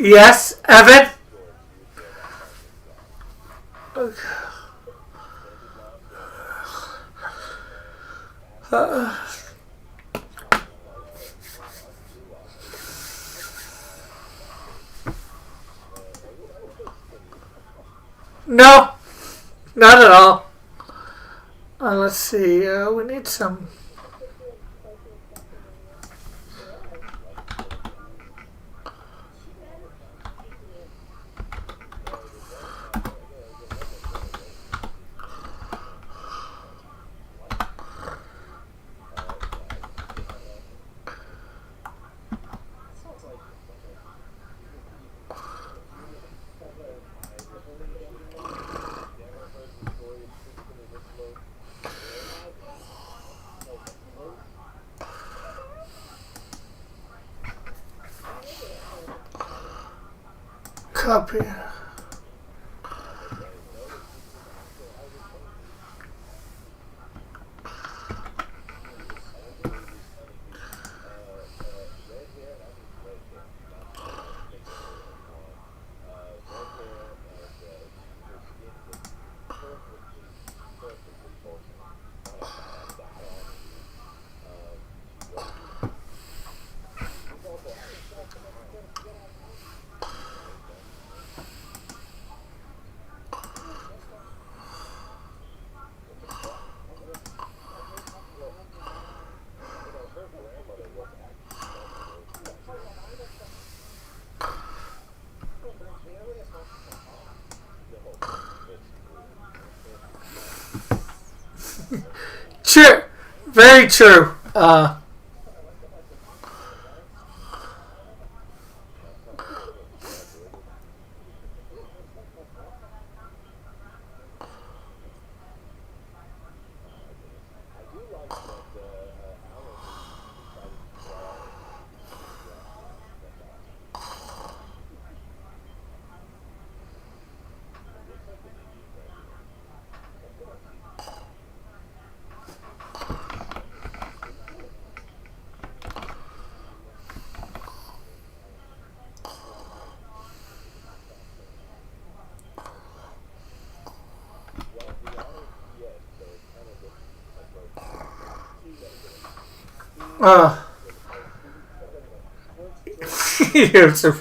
Yes, Evan? No, not at all. Let's see. We need some. Copy. True. Very true. It's a,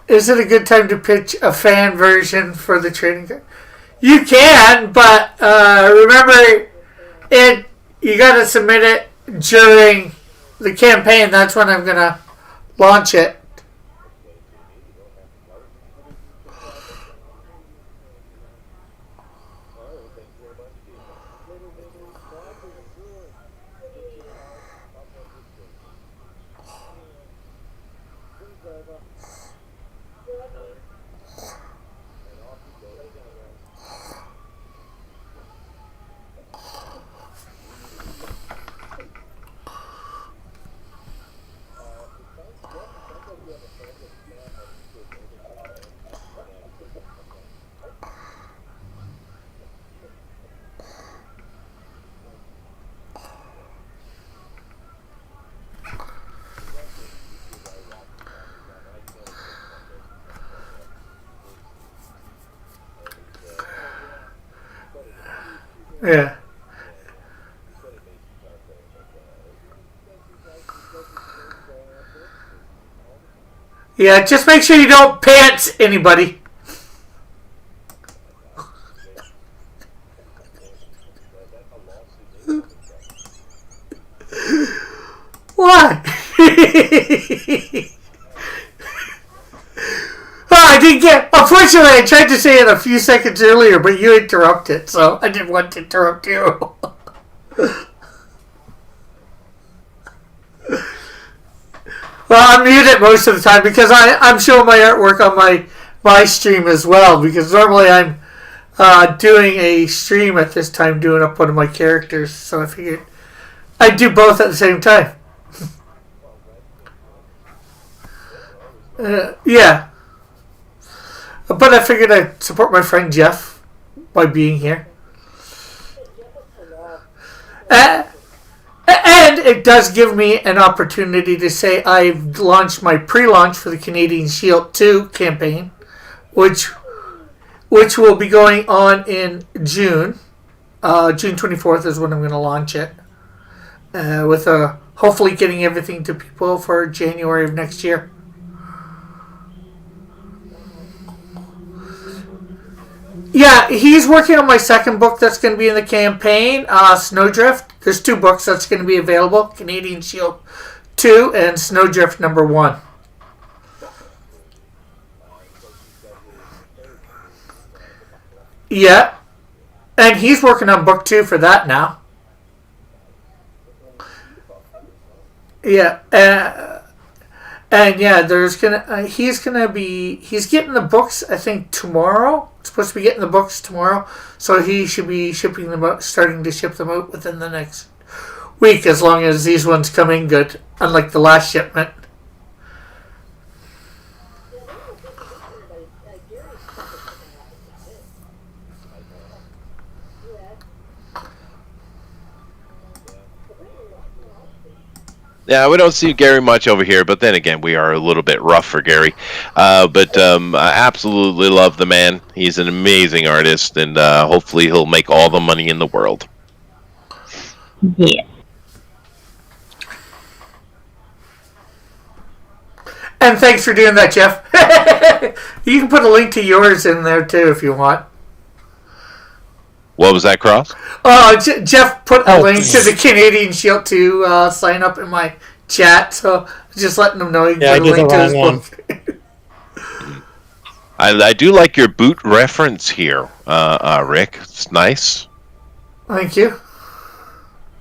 Is it a good time to pitch a fan version for the trading card? You can, but remember, you got to submit it during the campaign. That's when I'm gonna launch it. Yeah. Yeah, just make sure you don't pants anybody. Why? I didn't get. Unfortunately, I tried to say it a few seconds earlier, but you interrupted, so I didn't want to interrupt you. Well, I'm muted most of the time because I'm showing my artwork on my stream as well, because normally I'm doing a stream at this time doing up one of my characters, so I figured I'd do both at the same time. Yeah. But I figured I'd support my friend Jeff by being here. And it does give me an opportunity to say I've launched my pre-launch for the Canadian Shield 2 campaign, which will be going on in June. June 24th is when I'm going to launch it. With hopefully getting everything to people for January of next year. Yeah, he's working on my second book that's going to be in the campaign, Snowdrift. There's 2 books that's going to be available, Canadian Shield 2 and Snowdrift number 1. Yeah, and he's working on book 2 for that now. Yeah, and yeah, there's he's getting the books, I think, tomorrow. It's supposed to be getting the books tomorrow, so he should be shipping them out, starting to ship them out within the next week, as long as these ones come in good, unlike the last shipment. Yeah, we don't see Gary much over here, but then again, we are a little bit rough for Gary. But I absolutely love the man. He's an amazing artist, and hopefully he'll make all the money in the world. Yeah. And thanks for doing that, Jeff. You can put a link to yours in there, too, if you want. What was that, Cross? Jeff put a link to the Canadian Shield 2 sign up in my chat, so just letting them know you can put a link to his book. I do like your boot reference here, Rick. It's nice. Thank you.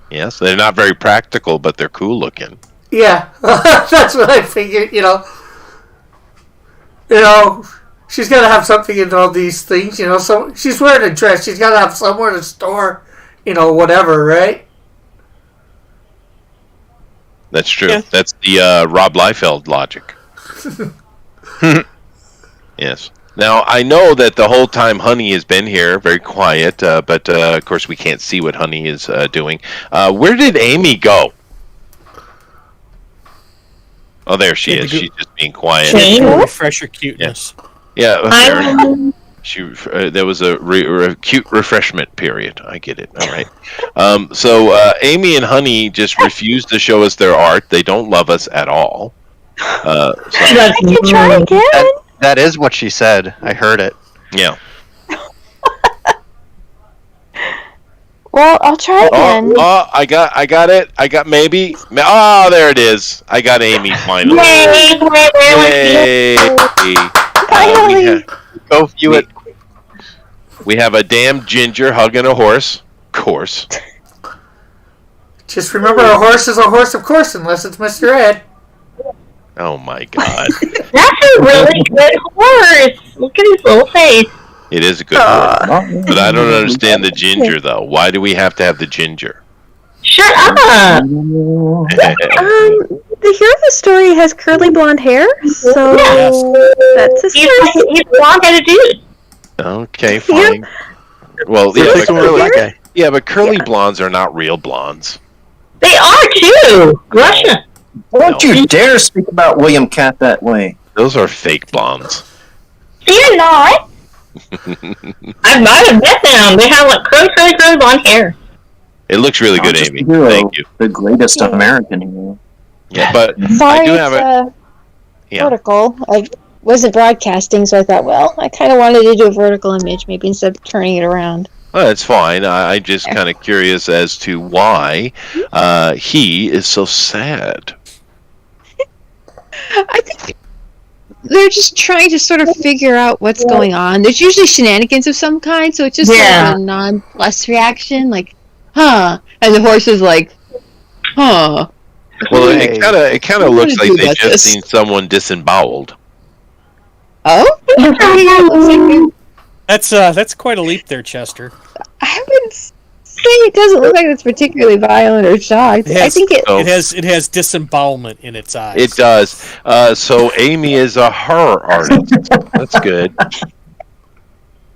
Yes, they're not very practical, but they're cool looking. Yeah, that's what I figured, you know. She's got to have something in all these things, So she's wearing a dress. She's got to have somewhere to store, whatever, right? That's true. Yeah. That's the Rob Liefeld logic. Yes. Now, I know that the whole time Honey has been here, very quiet, but of course we can't see what Honey is doing. Where did Amy go? Oh, there she is. She's just being quiet. Refresh her cuteness. Yeah, There was a cute refreshment period. I get it. All right. So Amy and Honey just refuse to show us their art. They don't love us at all. I can try again. That is what she said. I heard it. Yeah. Well, I'll try again. I got it. I got maybe. Oh, there it is. I got Amy finally. Yay! Finally. Go view it. We have a damn ginger hugging a horse. Of course. Just remember, a horse is a horse, of course, unless it's Mr. Ed. Oh my God. That's a really good horse. Look at his little face. It is a good horse. But I don't understand the ginger, though. Why do we have to have the ginger? Shut up. The hero of the story has curly blonde hair, so that's his He's blonde-headed dude. Okay, fine. Well, but curly blondes are not real blondes. They are, too. Russia. Don't you dare speak about William Cat that way. Those are fake blondes. They're not. I might have met them. They have like curly blonde hair. It looks really good, Amy. Hero, Thank you. The greatest American hero. Yeah, but Sorry, I do have a vertical. I wasn't broadcasting, so I thought, well, I kind of wanted to do a vertical image, maybe instead of turning it around. Oh, that's fine. I'm just kind of curious as to why he is so sad. I think they're just trying to sort of figure out what's going on. There's usually shenanigans of some kind, so it's just sort of a non-plus reaction, like, huh, and the horse is like, huh. Well, it kind of looks like they just seen someone disemboweled. Oh, That's quite a leap there, Chester. I would say it doesn't look like it's particularly violent or shocked. I think it has disembowelment in its eyes. It does. So Amy is a horror artist. That's good.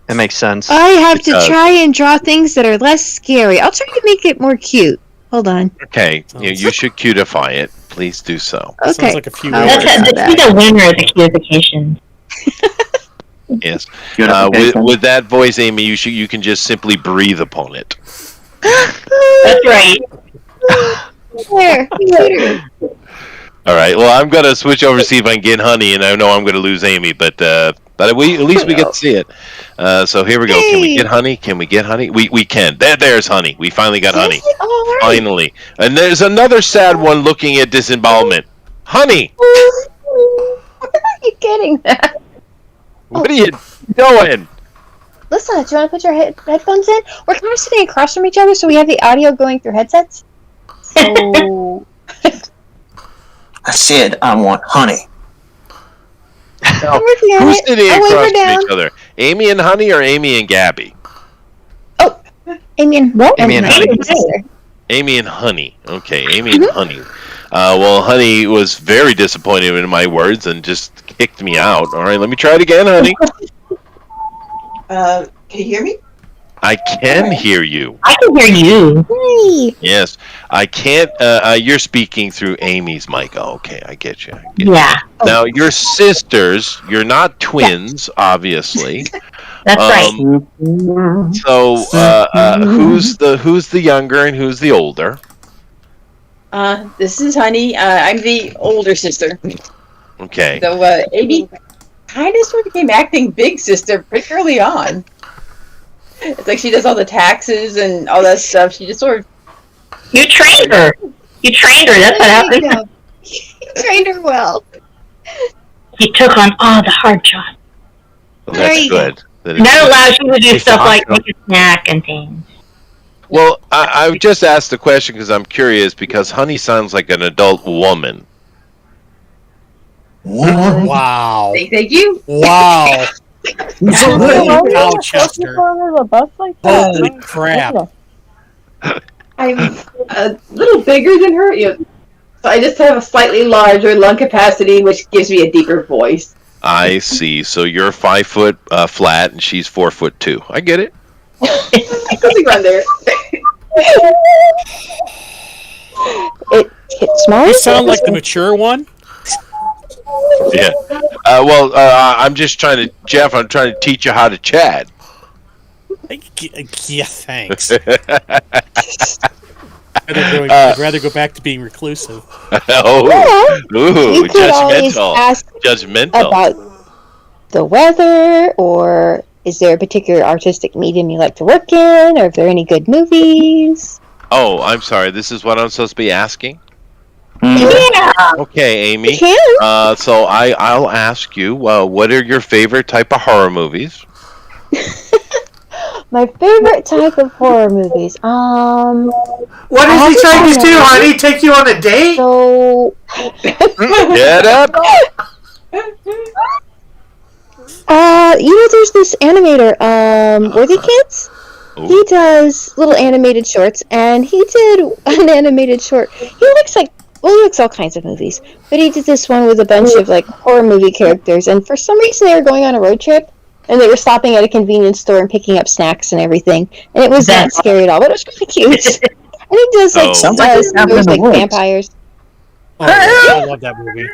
That makes sense. I have to try and draw things that are less scary. I'll try to make it more cute. Hold on. Okay, you should cutify it. Please do so. Okay. Sounds like a few He's a winner at the cutification. Yes. With that voice, Amy, you can just simply breathe upon it. That's right. There. All right. Well, I'm gonna switch over to see if I can get Honey, and I know I'm gonna lose Amy, but at least we get to see it. So here we go. Can we get Honey? Can we get Honey? We can. There's Honey. We finally got Honey. Right. Finally. And there's another sad one looking at disembowelment. Honey. Where are you getting that? What are you doing? Listen, do you want to put your headphones in? We're kind of sitting across from each other, so we have the audio going through headsets. So... I said I want Honey. Now, who's sitting across from each other? Amy and Honey or Amy and Gabby? Oh, Amy and Honey. Amy and Honey. Okay, Amy and Honey. Well, Honey was very disappointed in my words and just kicked me out. All right, let me try it again, Honey. Can you hear me? I can hear you. I can hear you. Hey. Yes, I can't. You're speaking through Amy's mic. Oh, okay, I get you. Yeah. Now, you're sisters. You're not twins, obviously. That's right. So, who's the younger and who's the older? This is Honey. I'm the older sister. Okay. So, Amy kind of sort of became acting big sister pretty early on. It's like she does all the taxes and all that stuff. She just sort of... You trained her. That's what happened. You trained her well. He took on all the hard jobs. Well, that's good. That allows you to do stuff like make a snack and things. Well, I've just asked the question because I'm curious, because Honey sounds like an adult woman. Wow. Thank you. Wow. Wow, Chester. Holy crap. I'm a little bigger than her, so I just have a slightly larger lung capacity, which gives me a deeper voice. I see. So you're 5 foot flat, and she's 4'2". I get it. Something around there. It's small. You sound like the mature one. Yeah. I'm just trying to, Jeff. I'm trying to teach you how to chat. Yeah, thanks. I'd rather go back to being reclusive. You could always judgmental. ask Judgmental. about the weather, or is there a particular artistic medium you like to work in, or if there are any good movies? Oh, I'm sorry. This is what I'm supposed to be asking? Yeah. Okay, Amy. You can. So I'll ask you, what are your favorite type of horror movies? My favorite type of horror movies. What is he trying to do, honey? Take you on a date? So. Get up. There's this animator, Worthy Kids. Ooh. He does little animated shorts, and he did an animated short. He looks all kinds of movies, but he did this one with a bunch of like horror movie characters. And for some reason, they were going on a road trip, and they were stopping at a convenience store and picking up snacks and everything. And it was not scary at all, but it was really cute. And he does stories like vampires. Oh, I love that movie.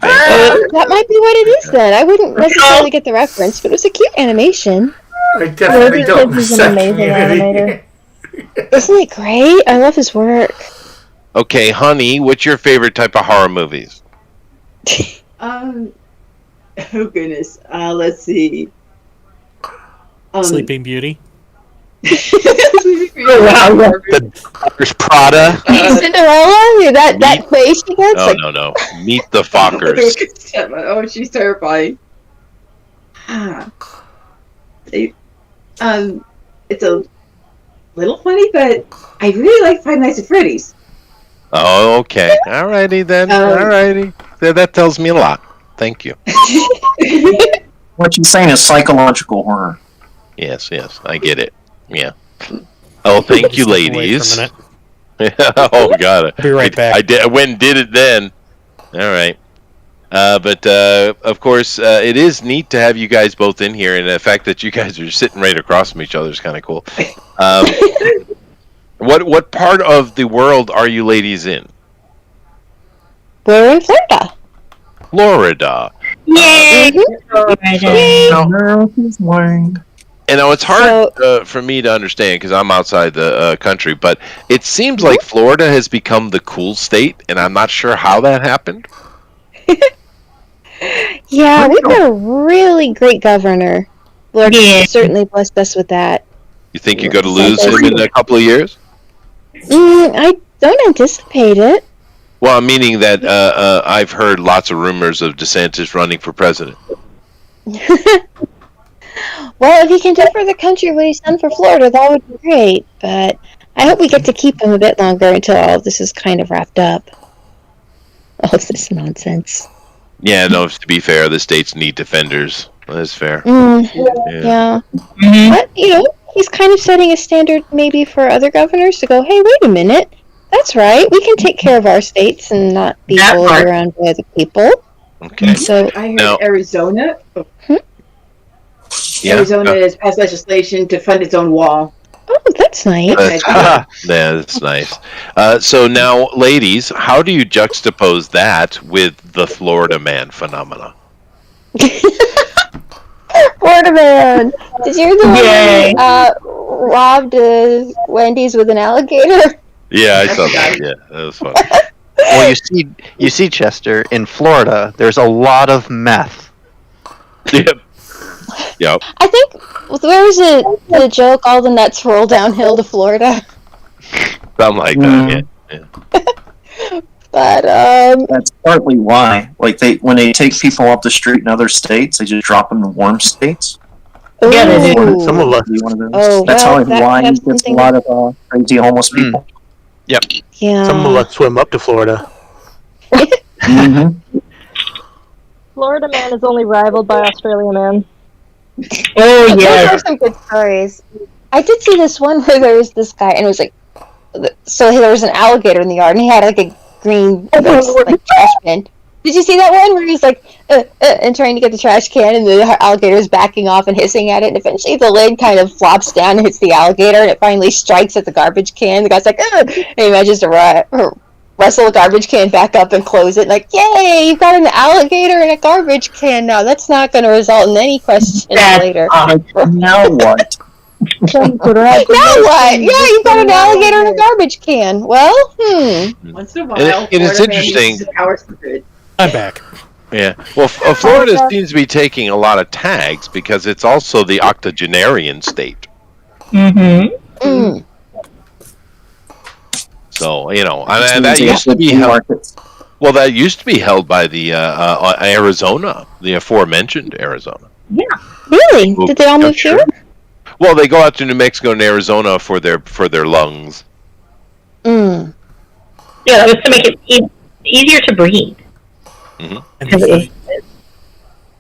That might be what it is then. I wouldn't necessarily get the reference, but it was a cute animation. I definitely don't He's an accept amazing Community. animator. Isn't it great? I love his work. Okay, honey, what's your favorite type of horror movies? Oh goodness. Let's see. Sleeping Beauty. There's Prada. Cinderella? That face she gets? Oh, no. Meet the Fockers. Oh, she's terrifying. It's a little funny, but I really like Five Nights at Freddy's. Oh, okay. Alrighty then. Alrighty. That tells me a lot. Thank you. What you're saying is psychological horror. Yes, I get it. Yeah. Oh, thank you, ladies. Oh, God. I'll be right back. I went and did it then. All right. But of course, it is neat to have you guys both in here, and the fact that you guys are sitting right across from each other is kind of cool. What part of the world are you ladies in? We're in Florida. Florida. Yay! And now it's hard for me to understand because I'm outside the country, but it seems like Florida has become the cool state, and I'm not sure how that happened. Yeah, we've got a really great governor. Lord certainly blessed us with that. You think you're going to lose him in a couple of years? I don't anticipate it. Well, meaning that I've heard lots of rumors of DeSantis running for president. Well, if he can do for the country what he's done for Florida, that would be great. But I hope we get to keep him a bit longer until all of this is kind of wrapped up. All of this nonsense. Yeah, no, to be fair, the states need defenders. That's fair. Yeah. But, he's kind of setting a standard maybe for other governors to go, hey, wait a minute. That's right. We can take care of our states and not be bullied around by other people. Okay. So I heard Arizona. Arizona has passed legislation to fund its own wall. Oh, that's nice. Yeah, that's nice. So now, ladies, how do you juxtapose that with the Florida Man phenomena? Florida Man! Did you hear the one robbed Wendy's with an alligator? Yeah, I saw that. Yeah, that was funny. Well, you see, Chester, in Florida, there's a lot of meth. Yep. I think where was it? The joke, all the nuts roll downhill to Florida. Something like that. Yeah. But that's partly why. Like when they take people off the street in other states, they just drop them in warm states. Yeah, some of us. That's why you get a lot of crazy homeless people. Yep. Yeah. Some of us swim up to Florida. Florida Man is only rivaled by Australia Man. Oh yeah. Those are some good stories. I did see this one where there was this guy, and it was like, so there was an alligator in the yard, and he had like a green like trash bin. Did you see that one where he's like, and trying to get the trash can, and the alligator is backing off and hissing at it, and eventually the lid kind of flops down and hits the alligator, and it finally strikes at the garbage can. The guy's like, and he manages to wrestle a garbage can back up and close it. Like, yay, you've got an alligator in a garbage can now. That's not going to result in any questions later. Now what? Now what? Yeah, you've got an alligator in a garbage can. Well, Once in a while, it is Florida man interesting. uses his powers for good. I'm back. Yeah. Well, Florida seems to be taking a lot of tags because it's also the octogenarian state. Mm-hmm. So that used to be held. Well, that used to be held by the Arizona, the aforementioned Arizona. Yeah. Really? Did they all move here? Well, they go out to New Mexico and Arizona for their lungs. Yeah, that was to make it easier to breathe. Mm-hmm.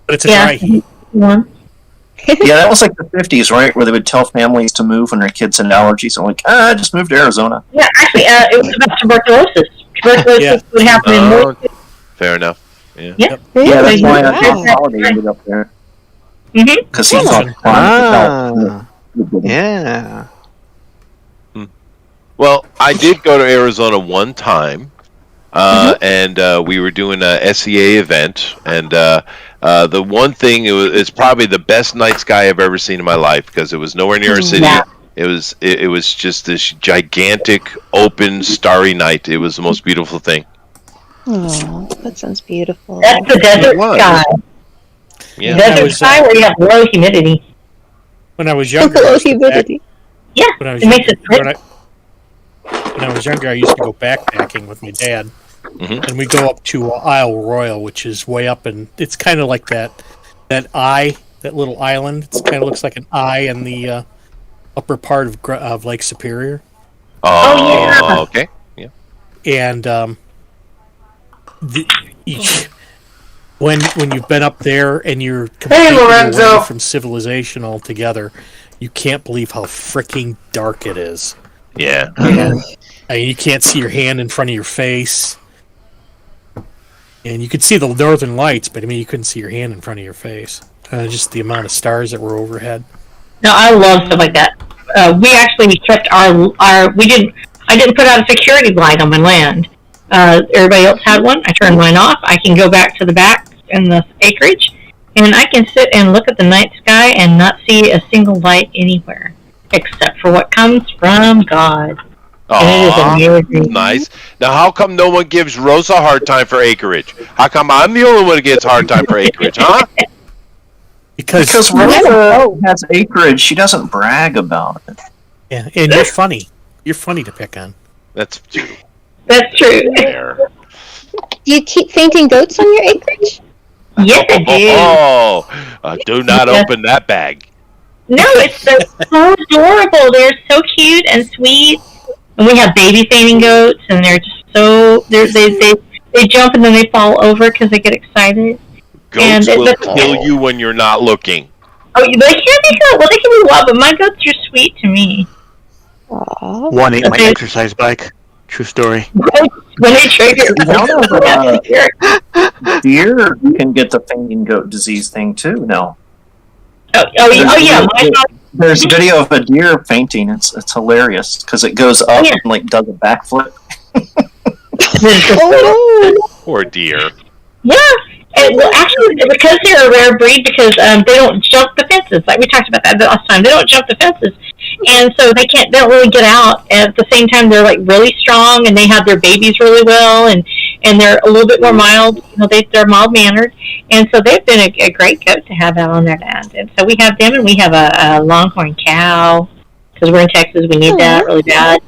But it's a dry heat. Yeah, that was like the 50s, right? Where they would tell families to move when their kids had allergies. I'm like, just move to Arizona. Yeah, actually, it was about tuberculosis. Tuberculosis would happen in more. Fair enough. Yeah. Yeah, Yeah, that's why Holiday ended up there. Because he thought yeah. Well, I did go to Arizona one time, and we were doing a SEA event, and the one thing it's probably the best night sky I've ever seen in my life because it was nowhere near a city. Yeah. It was just this gigantic, open, starry night. It was the most beautiful thing. Oh, that sounds beautiful. That's the desert sky. Yeah. Desert sky where you have low humidity. When I was younger, Low humidity. Yeah, when I was younger, I used to go backpacking with my dad, and we go up to Isle Royale, which is way up, and it's kind of like that little island. It kind of looks like an eye in the upper part of Lake Superior. Oh, yeah. Okay. Yeah. And when you've been up there and you're completely away from civilization altogether, you can't believe how freaking dark it is. Yeah. And, you can't see your hand in front of your face. And you could see the northern lights, but you couldn't see your hand in front of your face. Just the amount of stars that were overhead. No, I love stuff like that. We kept I didn't put out a security light on my land. Everybody else had one. I turned mine off. I can go back to the back in the acreage, and I can sit and look at the night sky and not see a single light anywhere, except for what comes from God. Nice. Now, how come no one gives Rosa a hard time for acreage? How come I'm the only one who gets a hard time for acreage, huh? Because Rosa has acreage. She doesn't brag about it. Yeah, and you're funny. You're funny to pick on. That's true. That's true. Do you keep fainting goats on your acreage? Yes, I Do do. not open that bag. No, they're so adorable. They're so cute and sweet. And we have baby fainting goats, and they're just so they jump and then they fall over because they get excited. Goats will kill you when you're not looking. Oh, they can be good. Well, they can be wild, but my goats are sweet to me. Aww. One ate my exercise bike. True story. When they trigger, Deer can get the fainting goat disease thing too. No. Oh yeah. There's a video of a deer fainting. It's hilarious because it goes up and like does a backflip. Poor deer. Yeah. And, well, actually, because they're a rare breed, because they don't jump the fences. Like we talked about that the last time, they don't jump the fences, and so they don't really get out. And at the same time, they're like really strong, and they have their babies really well, and they're a little bit more mild. They're mild mannered, and so they've been a great goat to have out on their land. And so we have them, and we have a longhorn cow because we're in Texas. We need that really bad.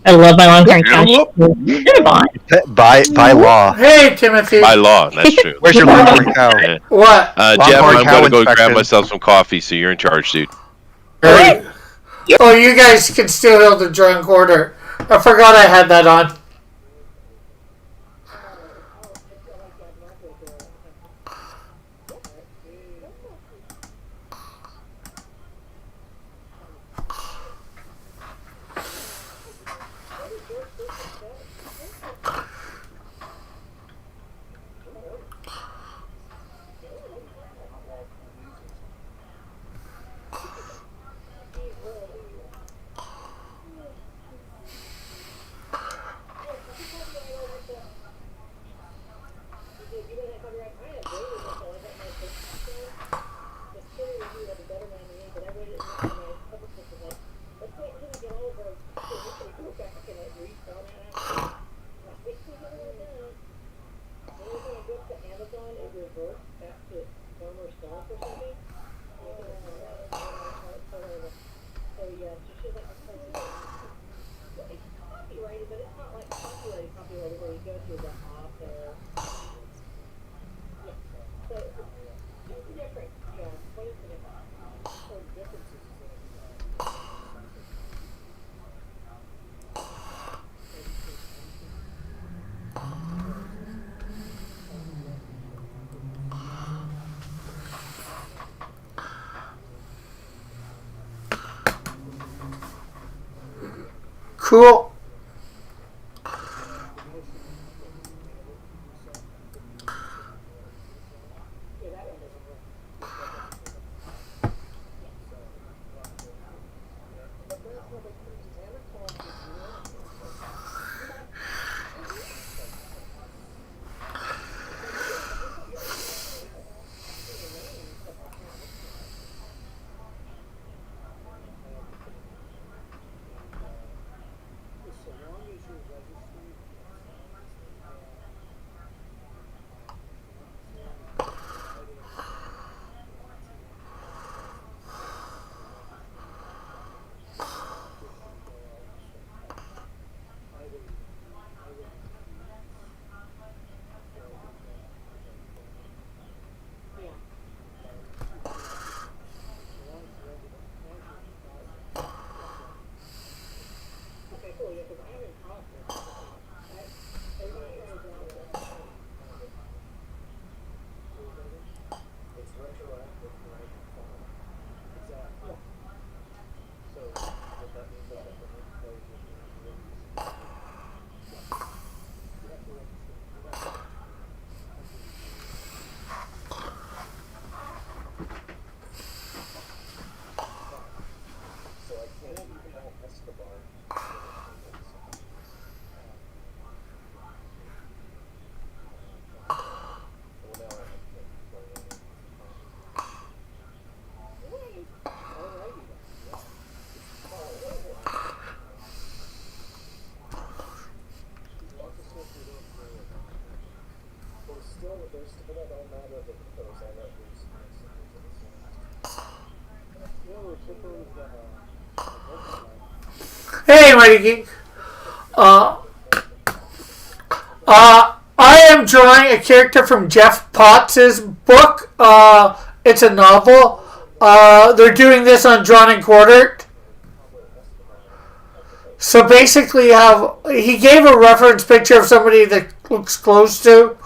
I love my longhorn cow. By law. Hey, Timothy. By law, that's true. Where's your longhorn cow? What? Jeff, I'm going to go grab myself some coffee, so you're in charge, dude. Right. Oh, you guys can still hold the drunk order. I forgot I had that on. Cool. Hey, Mighty Geek. I am drawing a character from Jeff Potts' book. It's a novel. They're doing this on Drawn and Quartered. So basically, he gave a reference picture of somebody that looks close to,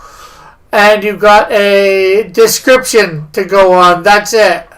and you've got a description to go on. That's it.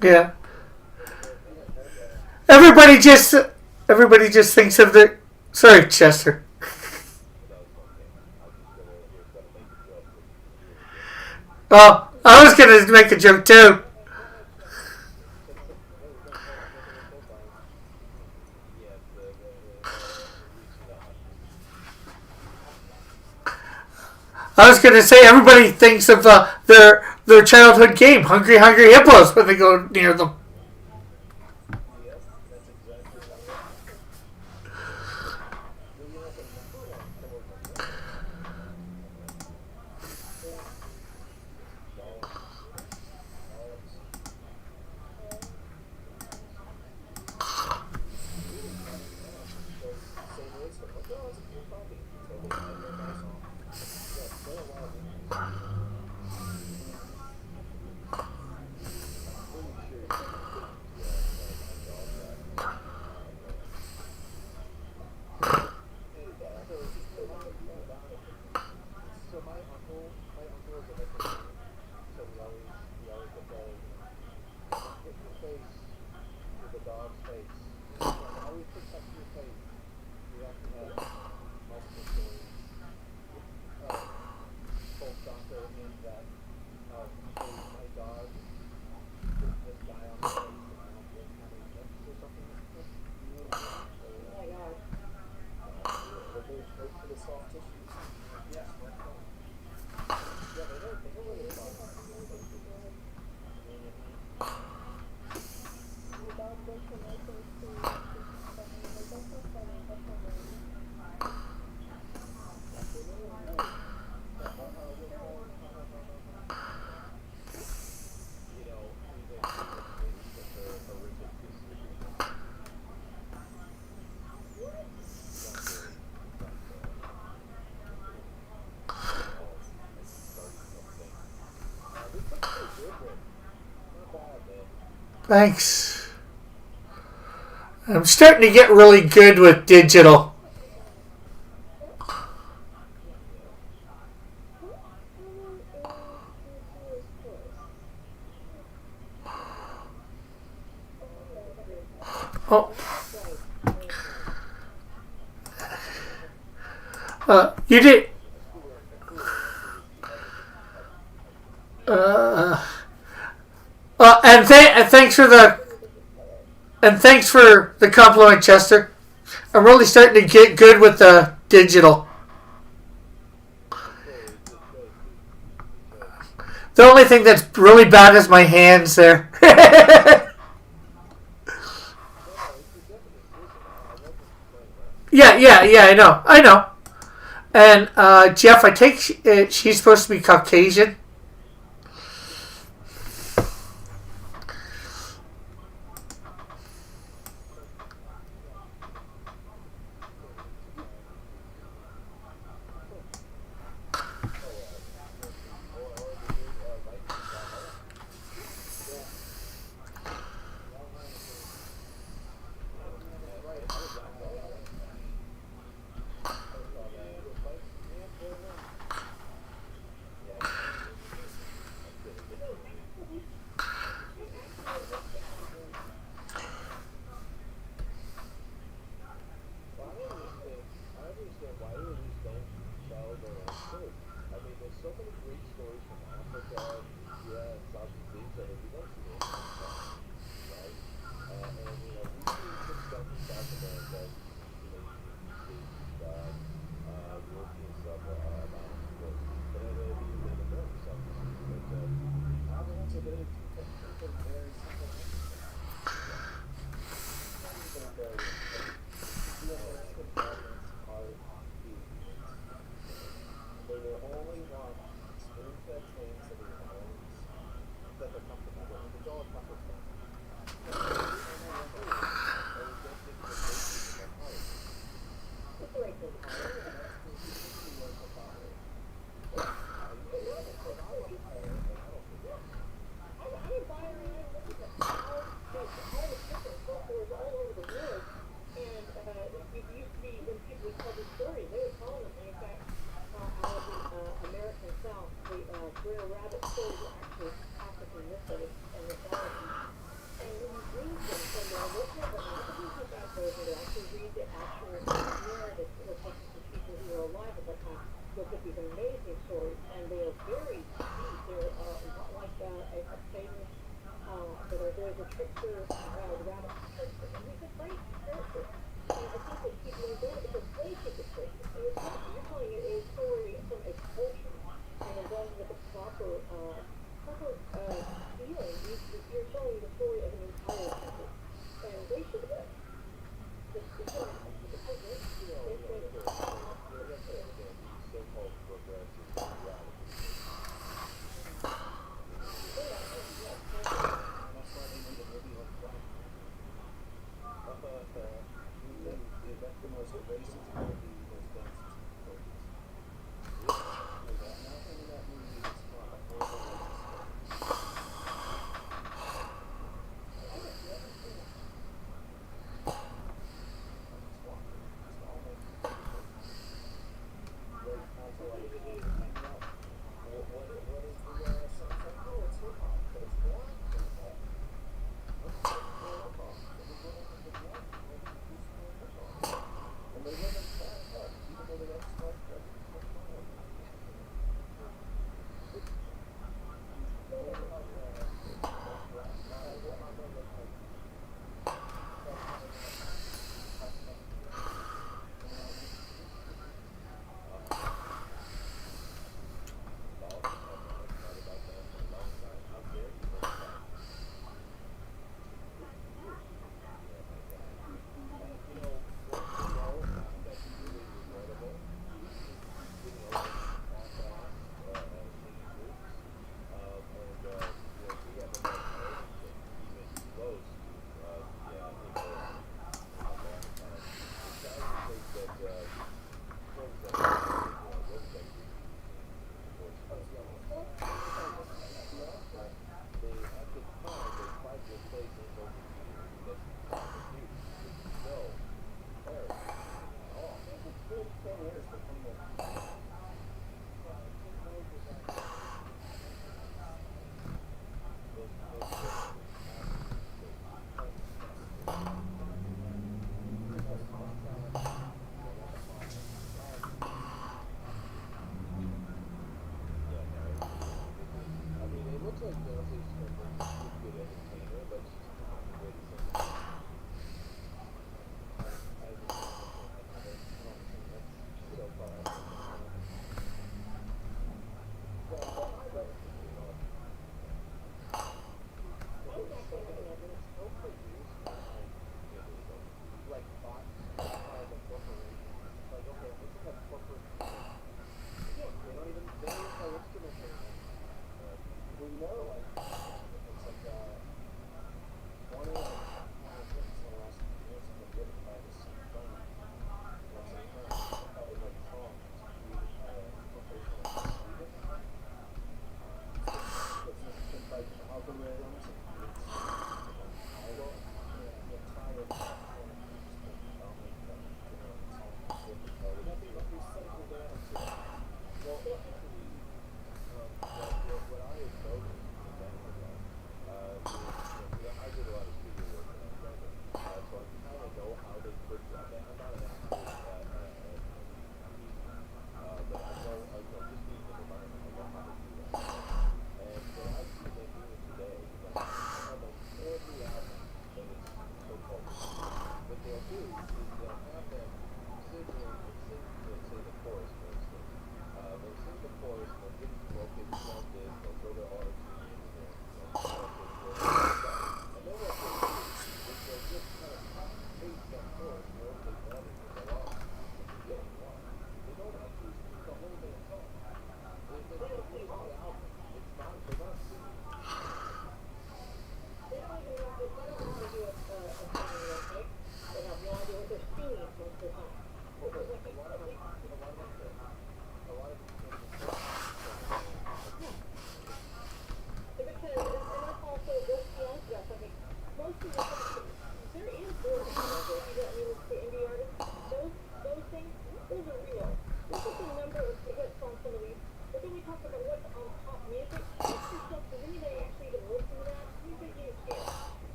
Yeah. Everybody just thinks of the. Sorry, Chester. Oh, I was gonna make a joke too. I was gonna say everybody thinks of their childhood game, Hungry Hungry Hippos, when they go near them. Thanks. I'm starting to get really good with digital. Oh. You did. And thanks for the compliment, Chester. I'm really starting to get good with the digital. The only thing that's really bad is my hands there. Yeah, I know. And Jeff, I take she's supposed to be Caucasian.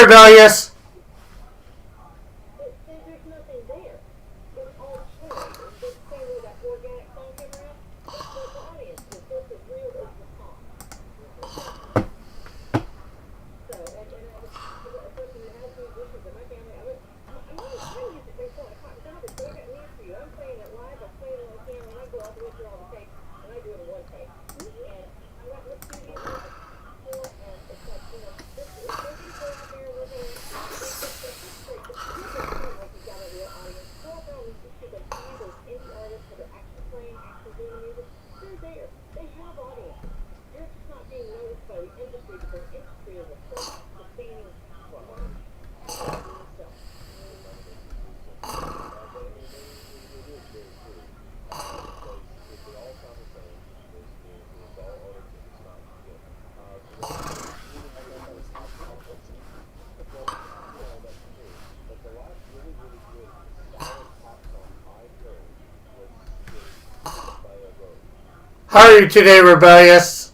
Rebellious. How are you today, Rebellious?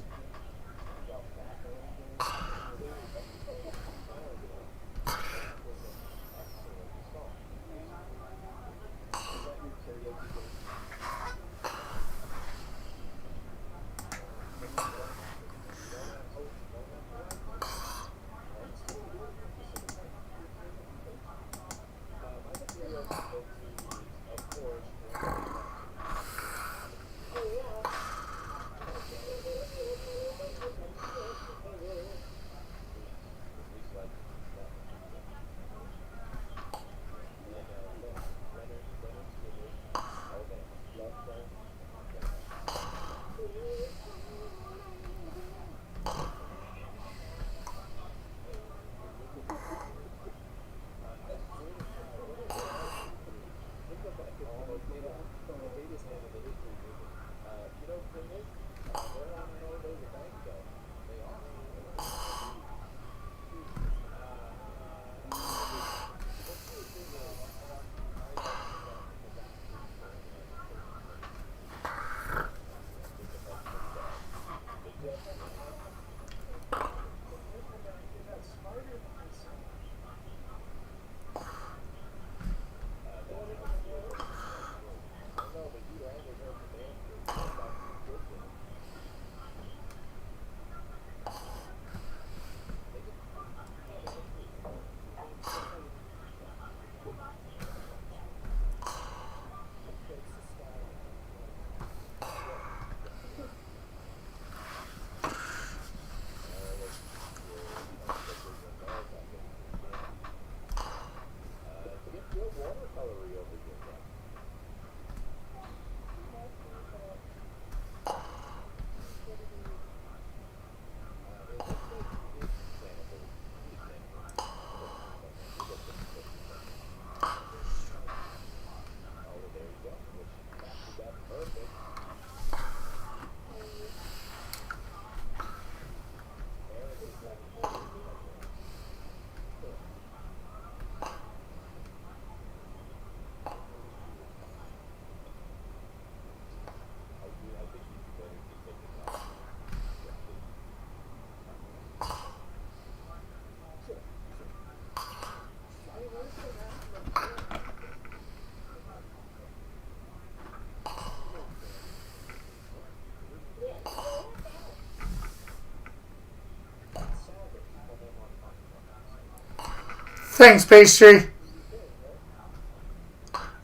Thanks, Pastry.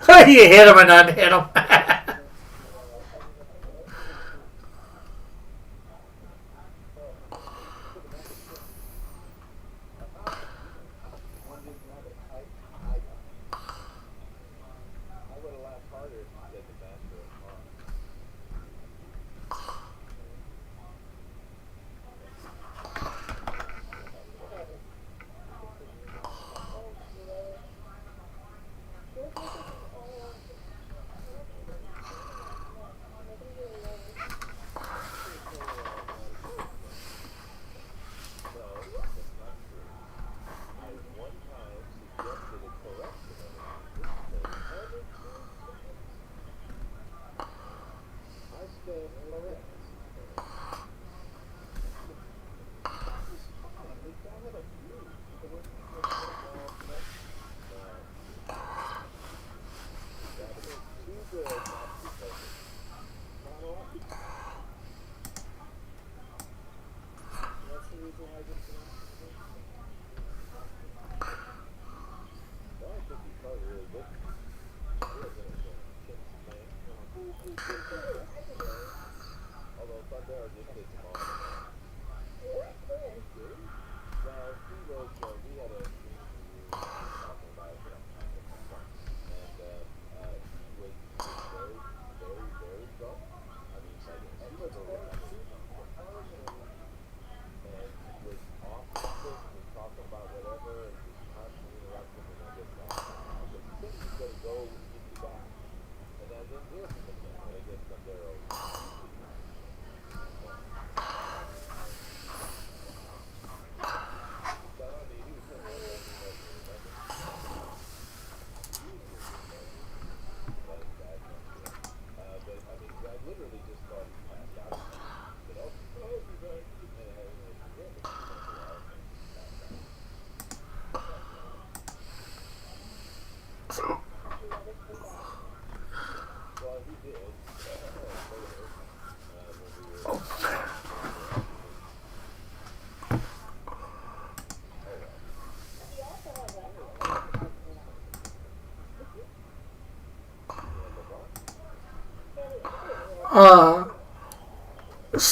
You hit him and unhit him.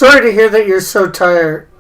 Sorry to hear that you're so tired.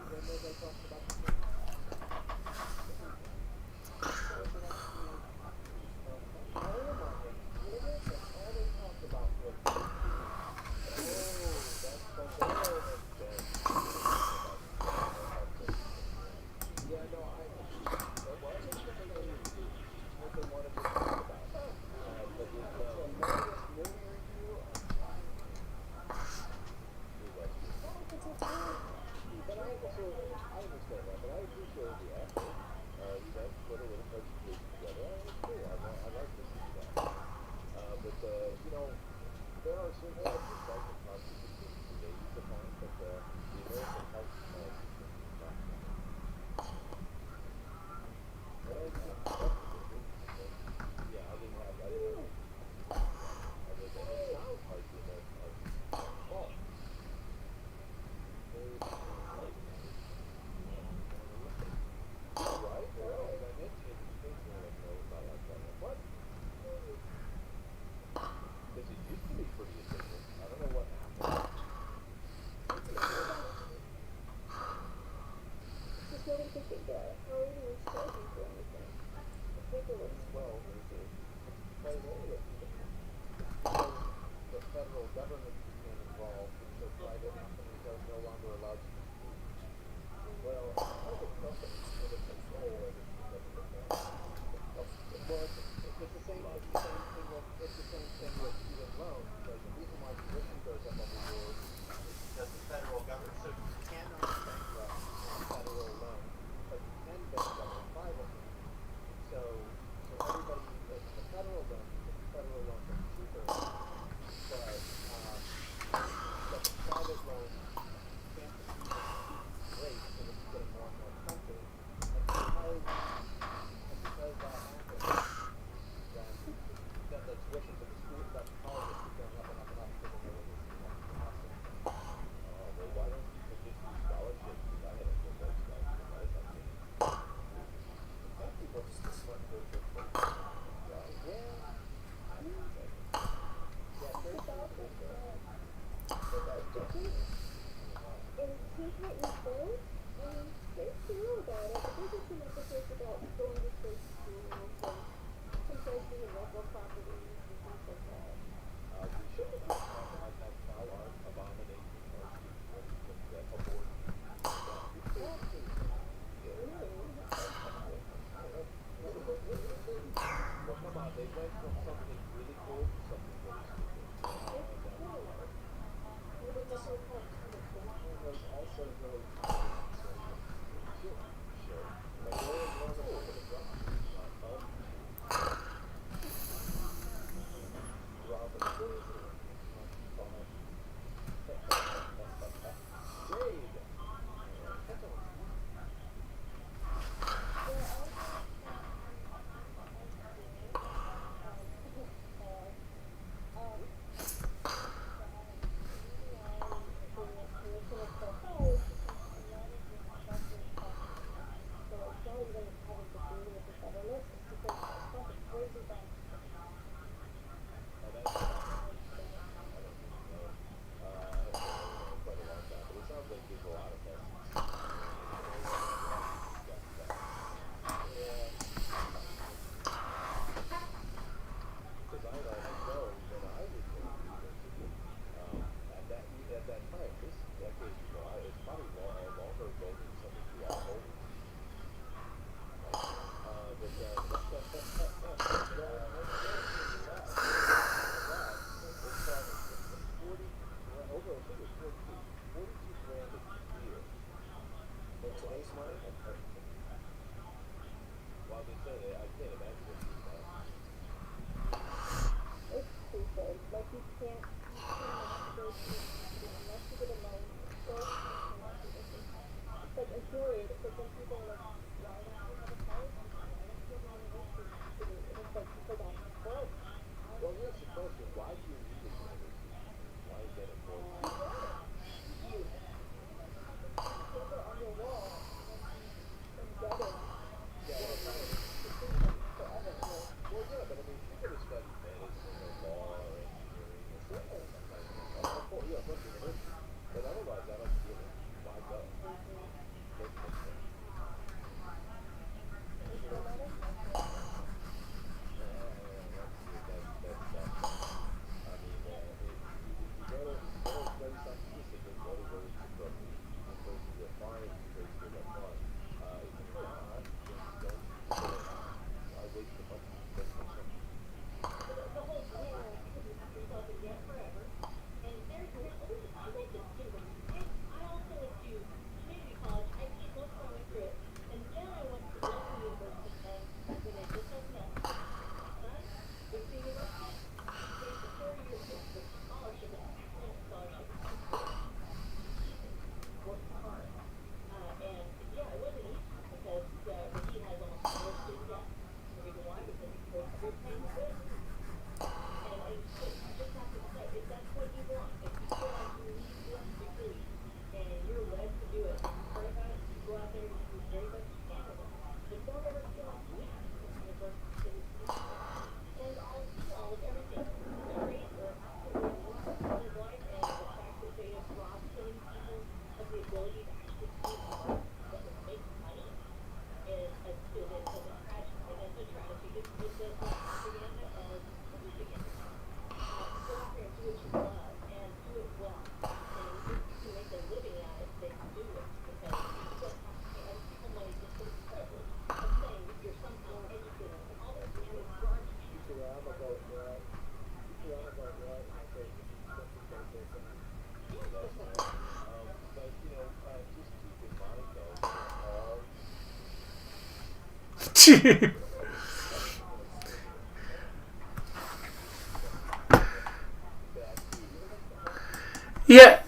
Yeah,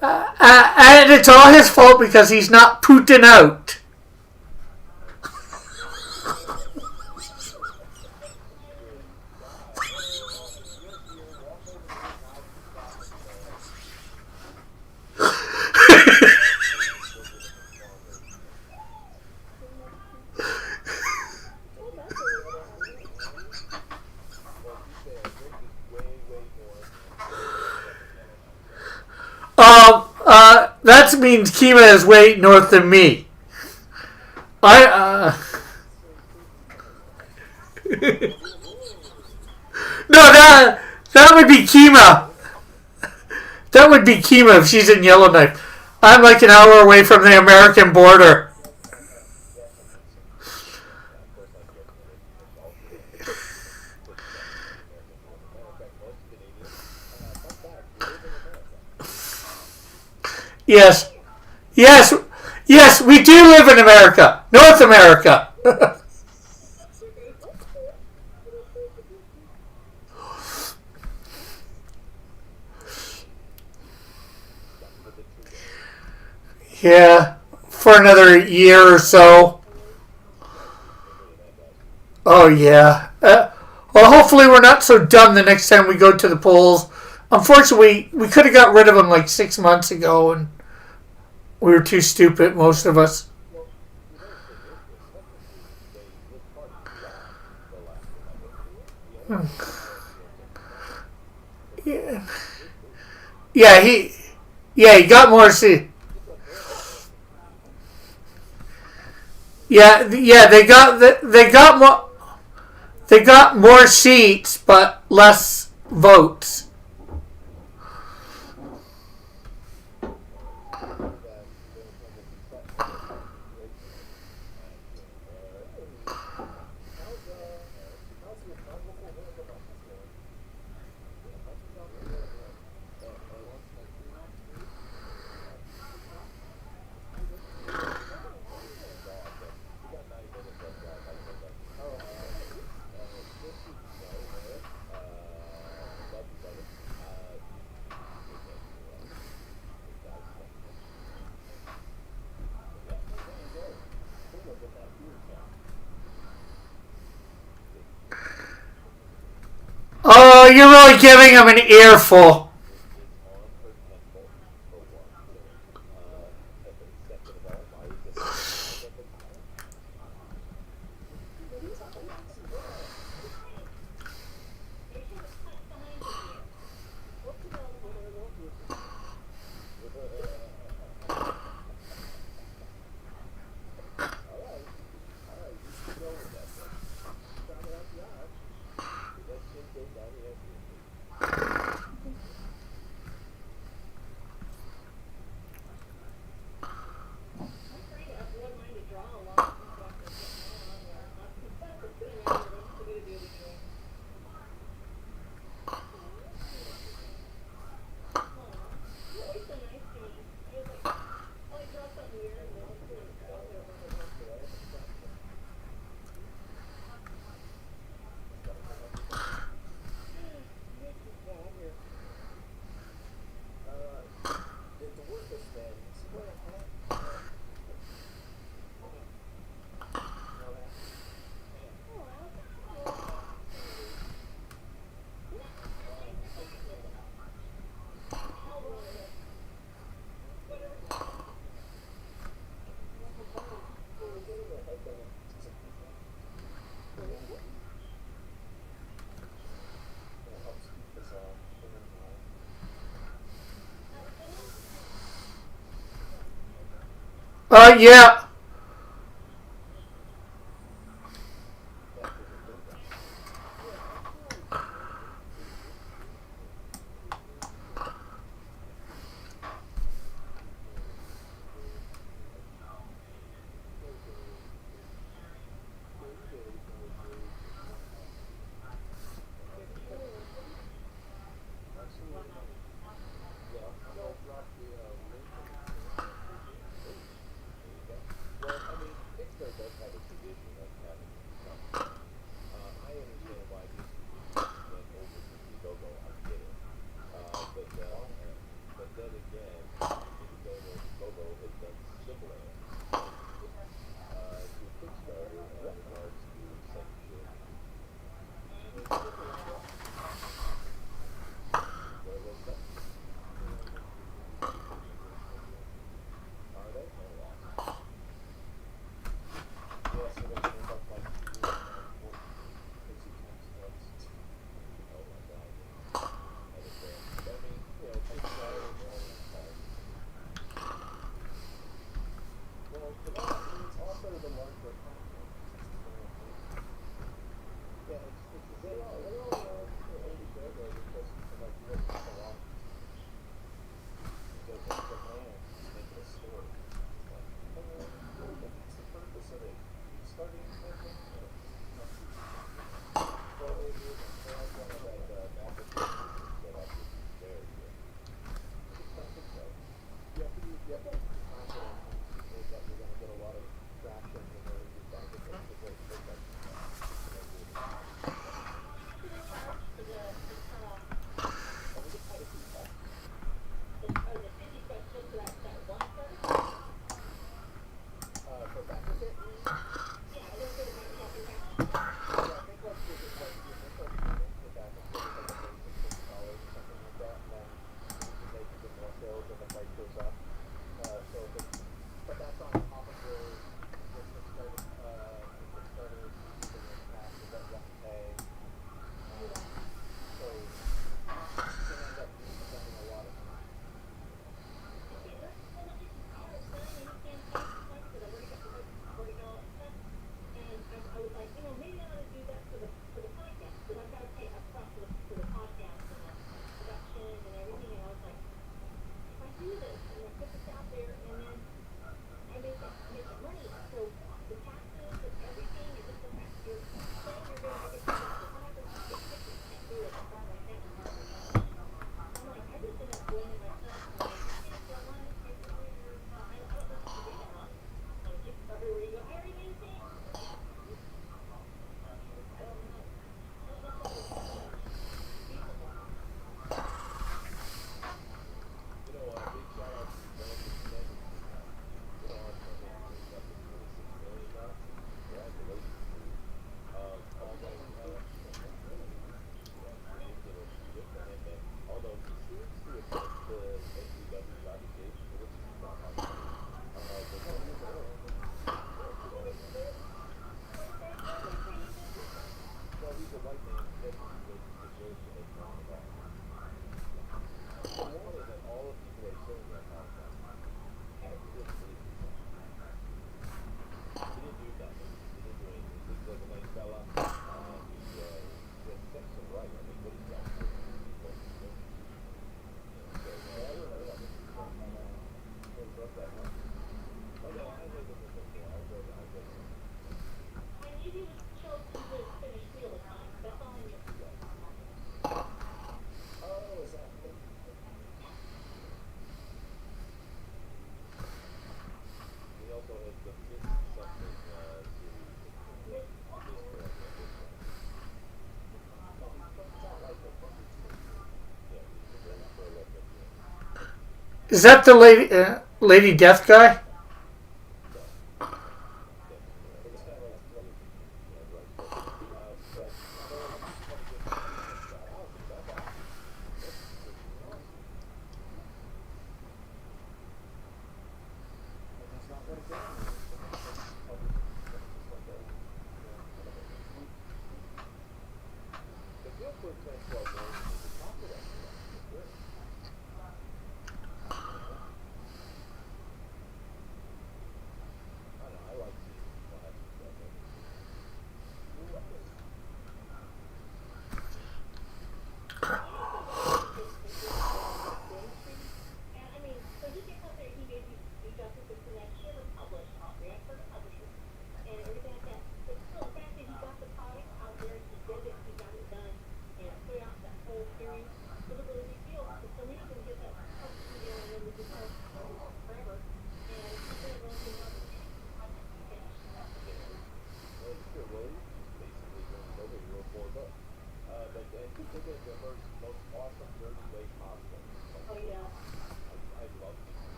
and it's all his fault because he's not Putin out. That means Kima is way north than me. No, that would be Kima. That would be Kima if she's in Yellowknife. I'm like an hour away from the American border. Yes. Yes. Yes, we do live in America. North America. Yeah. For another year or so. Oh, yeah. Well, hopefully we're not so dumb the next time we go to the polls. Unfortunately, we could have got rid of them like 6 months ago, and we were too stupid, most of us. Yeah. He got more seats. Yeah, they got more seats, but less votes. Oh, you're really giving him an earful. Yeah. Is that the Lady Death guy?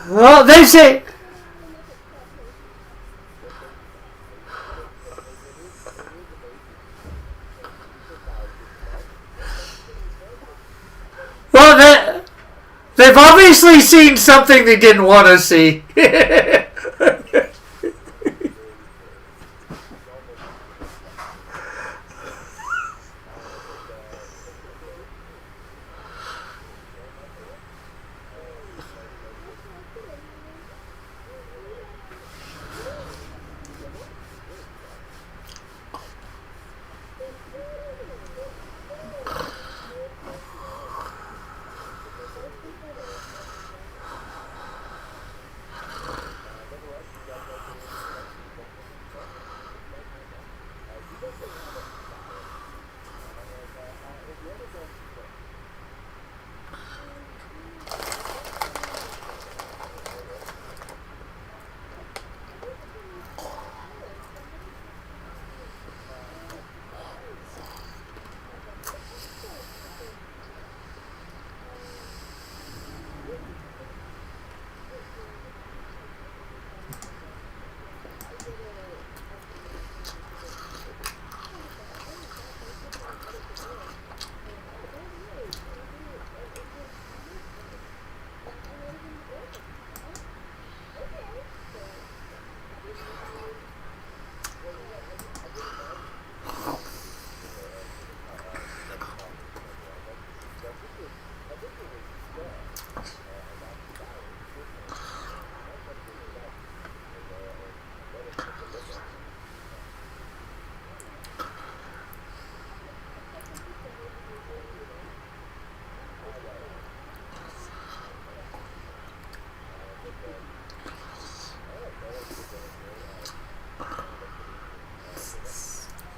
Well, they say. Well, they've obviously seen something they didn't want to see.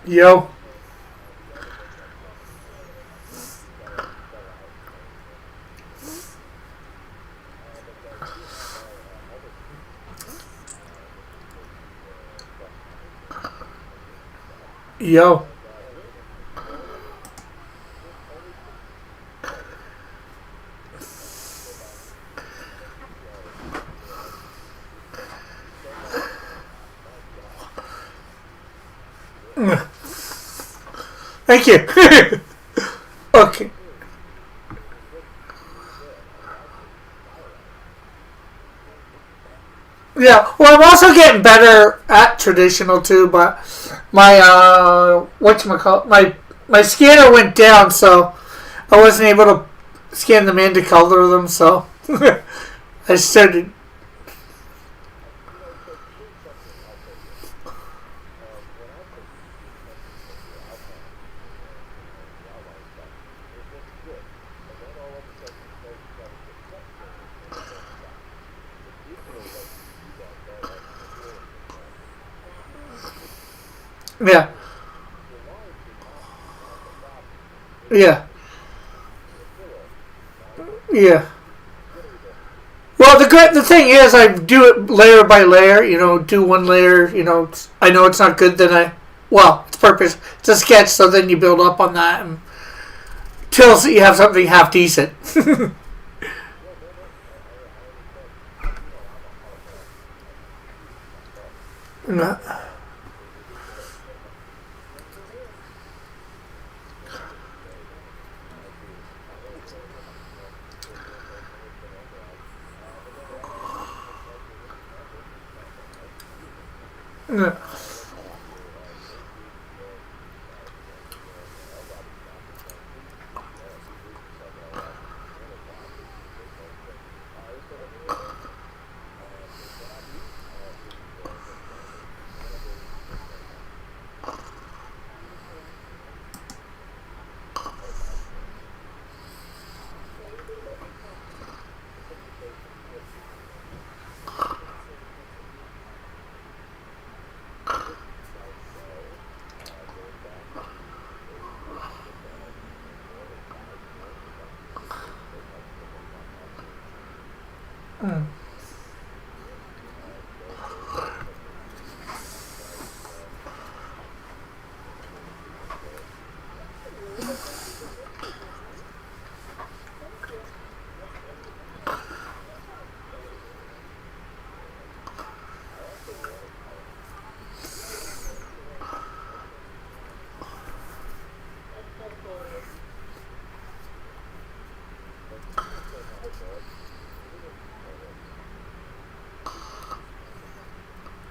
Yo. Yo. Thank you. Okay. Yeah, well, I'm also getting better at traditional too, but my whatchamacallit, my scanner went down, so I wasn't able to scan them in to color them, so I started. Yeah. Yeah. Yeah. Well, the thing is, I do it layer by layer. You know, do one layer. You know, I know it's not good. Then it's purpose. It's a sketch. So then you build up on that until you have something half decent. No. No.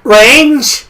Range.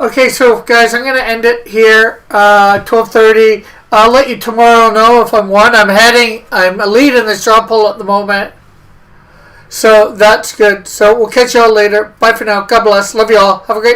Okay, so guys, I'm gonna end it here. 12:30. I'll let you tomorrow know if I'm won. I'm a lead in this job poll at the moment. So that's good. So we'll catch y'all later. Bye for now. God bless. Love y'all. Have a great